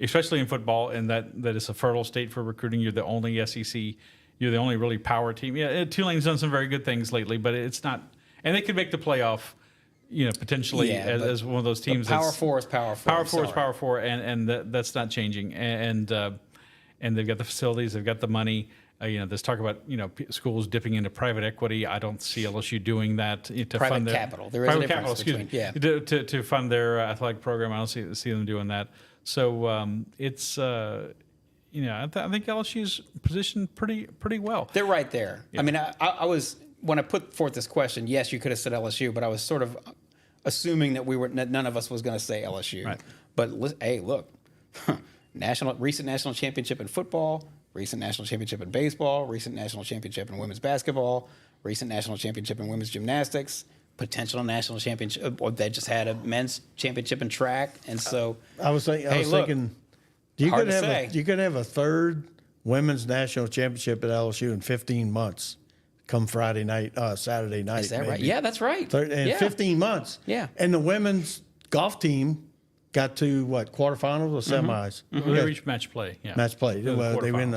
especially in football, and that it's a fertile state for recruiting. You're the only SEC. You're the only really power team. Yeah, Tulane's done some very good things lately, but it's not. And they could make the playoff, potentially as one of those teams. Power four is power four. Power four is power four, and that's not changing. And they've got the facilities, they've got the money. There's talk about schools dipping into private equity. I don't see LSU doing that to fund their capital. There is a difference to fund their athletic program. I don't see them doing that. So it's. I think LSU's positioned pretty well. They're right there. Yeah. I mean, I was when I put forth this question. Yes, you could have said LSU, but I was sort of assuming that none of us was going to say LSU. Right. But hey, look, recent national championship in football, recent national championship in baseball, recent national championship in women's basketball, recent national championship in women's gymnastics. Potential national championship, or they just had a men's championship in track, and so I was thinking. You could have a third women's national championship at LSU in 15 months, come Friday night, Saturday night. Is that maybe. right? Yeah, that's right. 15 months. Yeah. And the women's golf team got to quarterfinals or semis? Mm-hmm. Well, they reached match play. Yeah. Match play. They win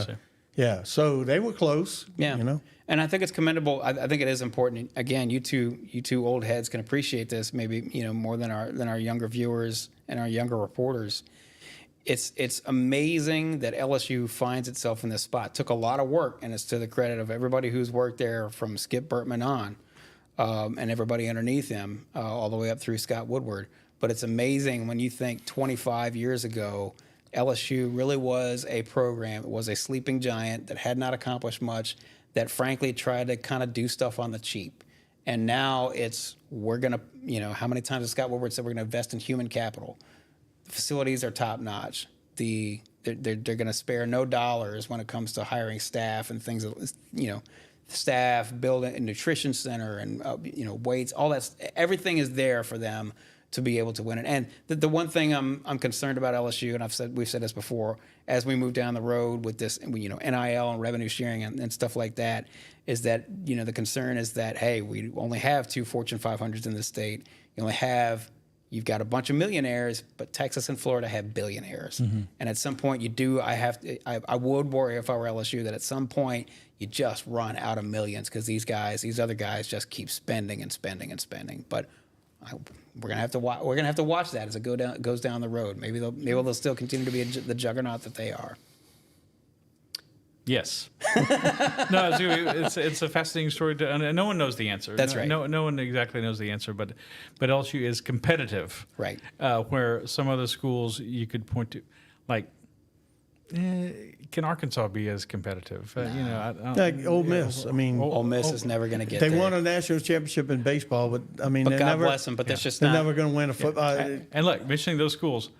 so they were close. Yeah. And I think it's commendable. I think it is important. Again, you two old heads can appreciate this maybe more than our younger viewers and our younger reporters. It's amazing that LSU finds itself in this spot. Took a lot of work, and it's to the credit of everybody who's worked there from Skip Bertman on, and everybody underneath him, all the way up through Scott Woodward. But it's amazing when you think 25 years ago, LSU really was a program. It was a sleeping giant that had not accomplished much, that frankly tried to kind of do stuff on the cheap. And now we're going to, how many times has Scott Woodward said we're going to invest in human capital? The facilities are top notch. They're going to spare no dollars when it comes to hiring staff and things. Staff, building a nutrition center, and weights. All that. Everything is there for them to be able to win it. And the one thing I'm concerned about LSU, and we've said this before, as we move down the road with this, NIL and revenue sharing and stuff like that, is that the concern is that hey, we only have 2 Fortune 500s in the state. You've got a bunch of millionaires, but Texas and Florida have billionaires. Mm-hmm. And at some point I would worry if I were LSU that at some point you just run out of millions because these other guys just keep spending and spending and spending. But we're gonna have to watch that as it goes down the road. Maybe they'll still continue to be the juggernaut that they are. Yes. No, it's a fascinating story, and no one knows the answer. That's right. No one exactly knows the answer, but LSU is competitive. Right. Where some other schools you could point to, like, can Arkansas be as competitive? You know, I don't, Like Ole Miss. I mean, Ole Miss is never going to get they there. won a national championship in baseball, but I mean, But they're God never, bless them, but that's just they're not. never going to win a football. And look, mentioning those schools,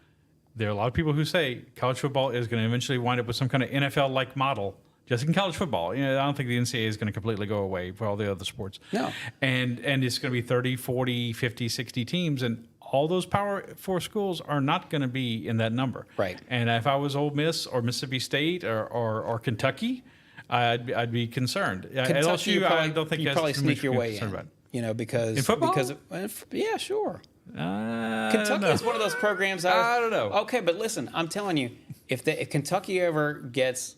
there are a lot of people who say college football is going to eventually wind up with some kind of NFL-like model. Just in college football, you know, I don't think the NCAA is going to completely go away for all the other sports. No. And it's going to be 30, 40, 50, 60 teams, and all those Power 4 schools are not going to be in that number. Right. And if I was Ole Miss or Mississippi State or Kentucky, I'd be concerned. Kentucky, you LSU, probably, I don't think you that's probably too sneak much your way concern in. about. You know, because In football? Yeah, sure. No. Kentucky is one of those programs. I don't know. Okay, but listen, I'm telling you, if Kentucky ever gets,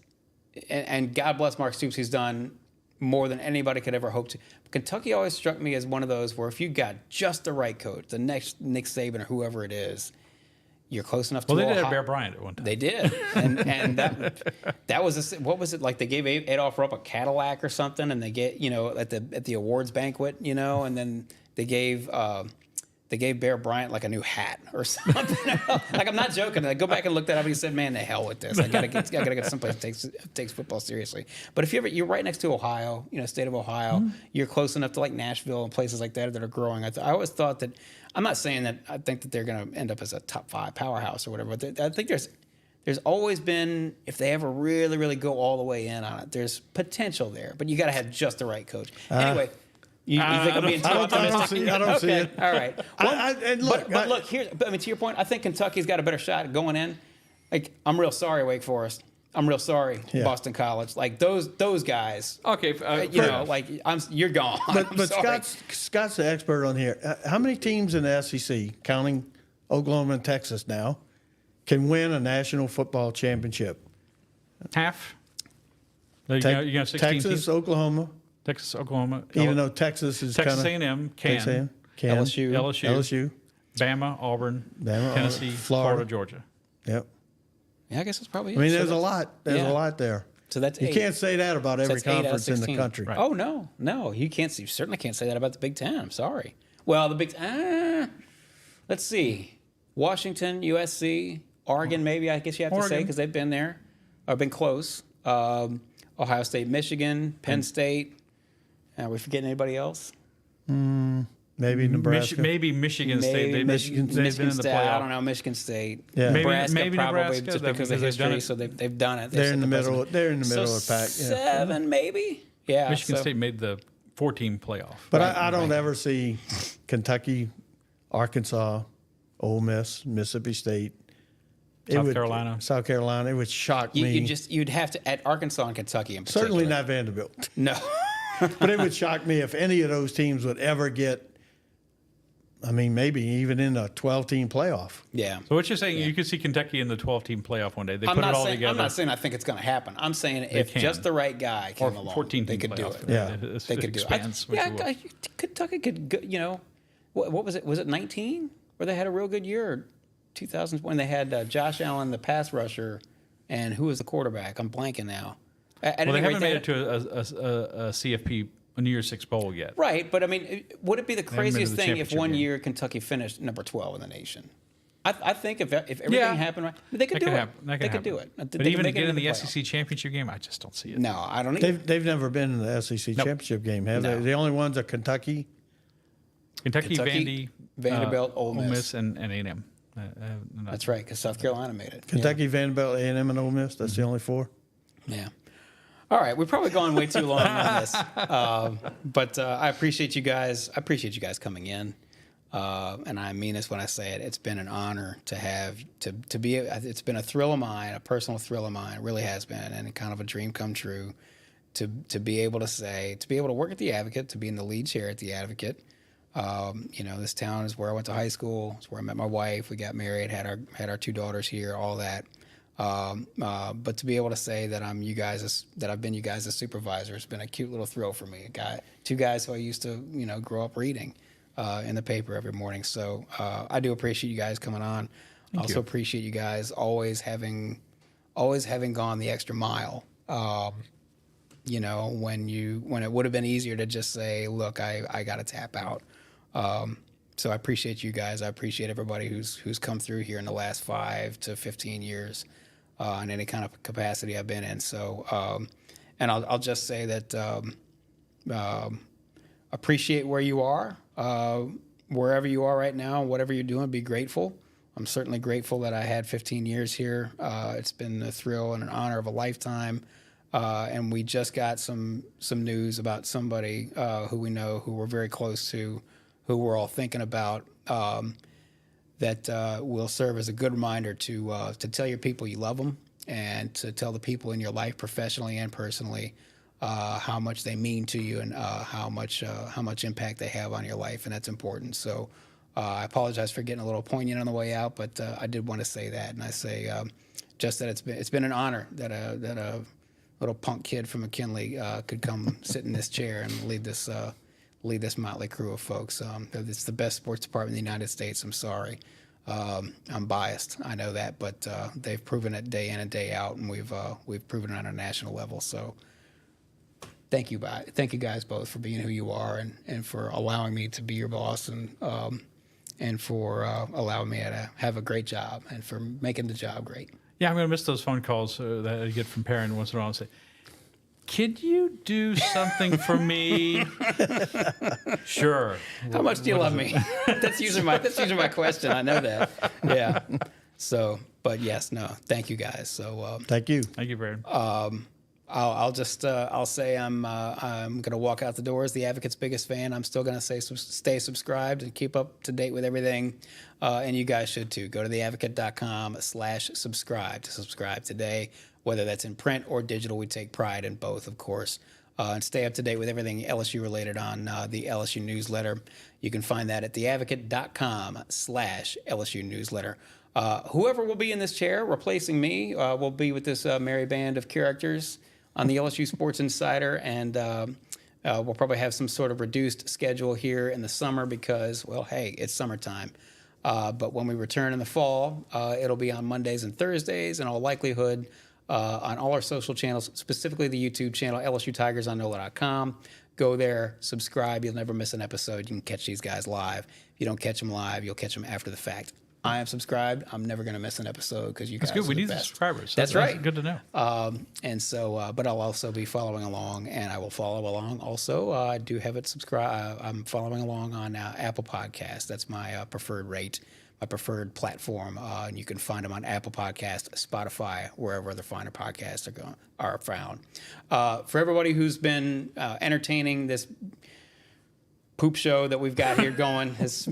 and God bless Mark Stoops, he's done more than anybody could ever hope to. Kentucky always struck me as one of those where if you got just the right coach, the next Nick Saban or whoever it is, you're close enough to. Well, they did have Bear Bryant at one time. They did, and that was what was it like? They gave Adolph Rupp a Cadillac or something, and they get at the awards banquet, and then they gave Bear Bryant like a new hat or something. Like, I'm not joking. I go back and look that up. And he said, "Man, the hell with this. I gotta get someplace that takes football seriously." But if you're right next to Ohio, state of Ohio, you're close enough to like Nashville and places like that are growing. I always thought that. I'm not saying that I think that they're going to end up as a top 5 powerhouse or whatever. But I think there's always been, if they ever really, really go all the way in on it, there's potential there. But you got to have just the right coach. Anyway. You think I'm being too optimistic? I don't see it. All right. And look, but look, to your point, I think Kentucky's got a better shot at going in. Like, I'm real sorry, Wake Forest. I'm real sorry, Boston College. Like those guys. Okay, you're gone. But Scott's the expert on here. How many teams in the SEC, counting Oklahoma and Texas now, can win a national football championship? half. You got 16 Texas, teams? Oklahoma. Texas, Oklahoma. Even though Texas is Texas kind of A&M can. LSU, Bama, Auburn, Tennessee, Florida, Georgia. Yep. Yeah, I guess that's probably it. I mean, there's a lot. There's a lot there. So that's you 8. can't say that about every that's 8 out of conference in the 16. country. Right. Oh no, you can't. You certainly can't say that about the Big Ten. I'm sorry. Well, the Big let's see, Washington, USC, Oregon. Maybe I guess you have to say because they've been there or been close. Ohio State, Michigan, Penn State. Are we forgetting anybody else? Maybe Nebraska. Maybe Michigan State. They've been in the State. playoff. I don't know. Michigan State. Yeah. Nebraska Maybe probably Nebraska, just because of they've done history. it. So they've done it. They're in the middle. They're in the middle of the pack. Yeah. 7 maybe. Yeah. Michigan State made the 4-team playoff. But I don't ever see Kentucky, Arkansas, Ole Miss, Mississippi State, South Carolina. South Carolina. It would shock me. You'd have to at Arkansas and Kentucky in particular. Certainly not Vanderbilt. No. But it would shock me if any of those teams would ever get. I mean, maybe even in a 12-team playoff. Yeah. So what you're saying, you could see Kentucky in the 12-team playoff one day. They put it all together. I'm not saying I think it's going to happen. I'm saying if just the right guy came along, 14-team they could do playoff. it. Yeah. They could do it. Kentucky could go, what was it? Was it 19 where they had a real good year? Or 2000 when they had Josh Allen, the pass rusher, and who was the quarterback? I'm blanking now. Well, they haven't made it to a CFP, a New Year's Six bowl yet. Right, but I mean, would it be the craziest thing if one game. year Kentucky finished number 12 in the nation? I think if everything happened right, they could do it. They could do it. But even to get in the SEC championship game, I just don't see it. No, I don't either. They've never been in the SEC championship game, have they? The only ones are Kentucky. Kentucky, Vanderbilt, Ole Miss, and A&M. That's right, because South Carolina made it. Kentucky, Vanderbilt, A&M, and Ole Miss. That's the only 4. Yeah. All right, we're probably going way too long on this, but I appreciate you guys. I appreciate you guys coming in, and I mean this when I say it. It's been an honor to have to be. It's been a thrill of mine, a personal thrill of mine. It really has been, and kind of a dream come true to be able to work at the Advocate, to be in the lead chair at the Advocate. This town is where I went to high school. It's where I met my wife. We got married, had our 2 daughters here, all that. But to be able to say that I've been you guys' supervisor, it's been a cute little thrill for me. 2 guys who I used to, grow up reading in the paper every morning. So I do appreciate you guys coming on. I also appreciate you guys always having gone the extra mile You know, when it would have been easier to just say, look, I got to tap out. So I appreciate you guys. I appreciate everybody who's come through here in the last 5 to 15 years in any kind of capacity I've been in. So, and I'll just say that appreciate where you are, wherever you are right now, whatever you're doing, be grateful. I'm certainly grateful that I had 15 years here. It's been a thrill and an honor of a lifetime. And we just got some news about somebody who we know, who we're very close to, who we're all thinking about, that will serve as a good reminder to tell your people you love them, and to tell the people in your life, professionally and personally, how much they mean to you, and how much impact they have on your life, and that's important. So I apologize for getting a little poignant on the way out, but I did want to say that, and I say just that it's been an honor that a little punk kid from McKinley could come sit in this chair and lead this motley crew of folks. It's the best sports department in the United States. I'm sorry. I'm biased. I know that, but they've proven it day in and day out, and we've proven it on a national level. So thank you guys both for being who you are, and for allowing me to be your boss, and for allowing me to have a great job, and for making the job great. Yeah, I'm going to miss those phone calls that I get from Perryn once in a while and say, "Could you do something for me?" Sure. How much do you love me? That's usually my question. I know that. Yeah. So, but yes, no. Thank you guys. So Thank you. Thank you, Perryn. I'll say I'm gonna walk out the door as the Advocate's biggest fan. I'm still gonna say stay subscribed and keep up to date with everything, and you guys should too. Go to theadvocate.com/subscribe to subscribe today, whether that's in print or digital. We take pride in both, of course, and stay up to date with everything LSU related on the LSU newsletter. You can find that at theadvocate.com/LSU newsletter. Whoever will be in this chair replacing me will be with this merry band of characters on the LSU Sports Insider, and we'll probably have some sort of reduced schedule here in the summer because, well, hey, it's summertime. But when we return in the fall, it'll be on Mondays and Thursdays, in all likelihood, on all our social channels, specifically the YouTube channel, LSU Tigers on NOLA.com. Go there, subscribe. You'll never miss an episode. You can catch these guys live. If you don't catch them live, you'll catch them after the fact. I am subscribed. I'm never going to miss an episode because you guys That's good. are We the need best. subscribers. That's right. Good to know. And so, but I'll also be following along, and I will follow along. Also, I do have it subscribed. I'm following along on Apple Podcasts. That's my preferred rate, my preferred platform. And you can find them on Apple Podcasts, Spotify, wherever the finer podcasts are found. For everybody who's been entertaining this poop show that we've got here going, this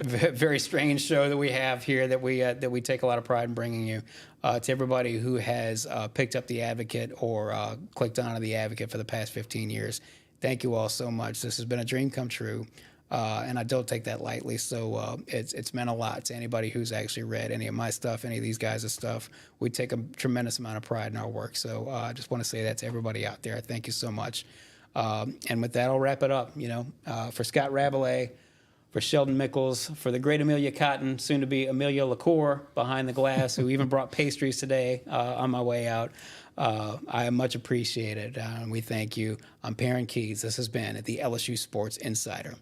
very strange show that we have here that we take a lot of pride in bringing you. To everybody who has picked up the Advocate or clicked onto the Advocate for the past 15 years, thank you all so much. This has been a dream come true, and I don't take that lightly. So it's meant a lot to anybody who's actually read any of my stuff, any of these guys' stuff. We take a tremendous amount of pride in our work. So I just want to say that to everybody out there. Thank you so much. And with that, I'll wrap it up. For Scott Rabalais, for Sheldon Mickles, for the great Amelia Cotton, soon to be Amelia LaCour behind the glass, who even brought pastries today on my way out. I am much appreciated, and we thank you. I'm Perryn Keys. This has been the LSU Sports Insider.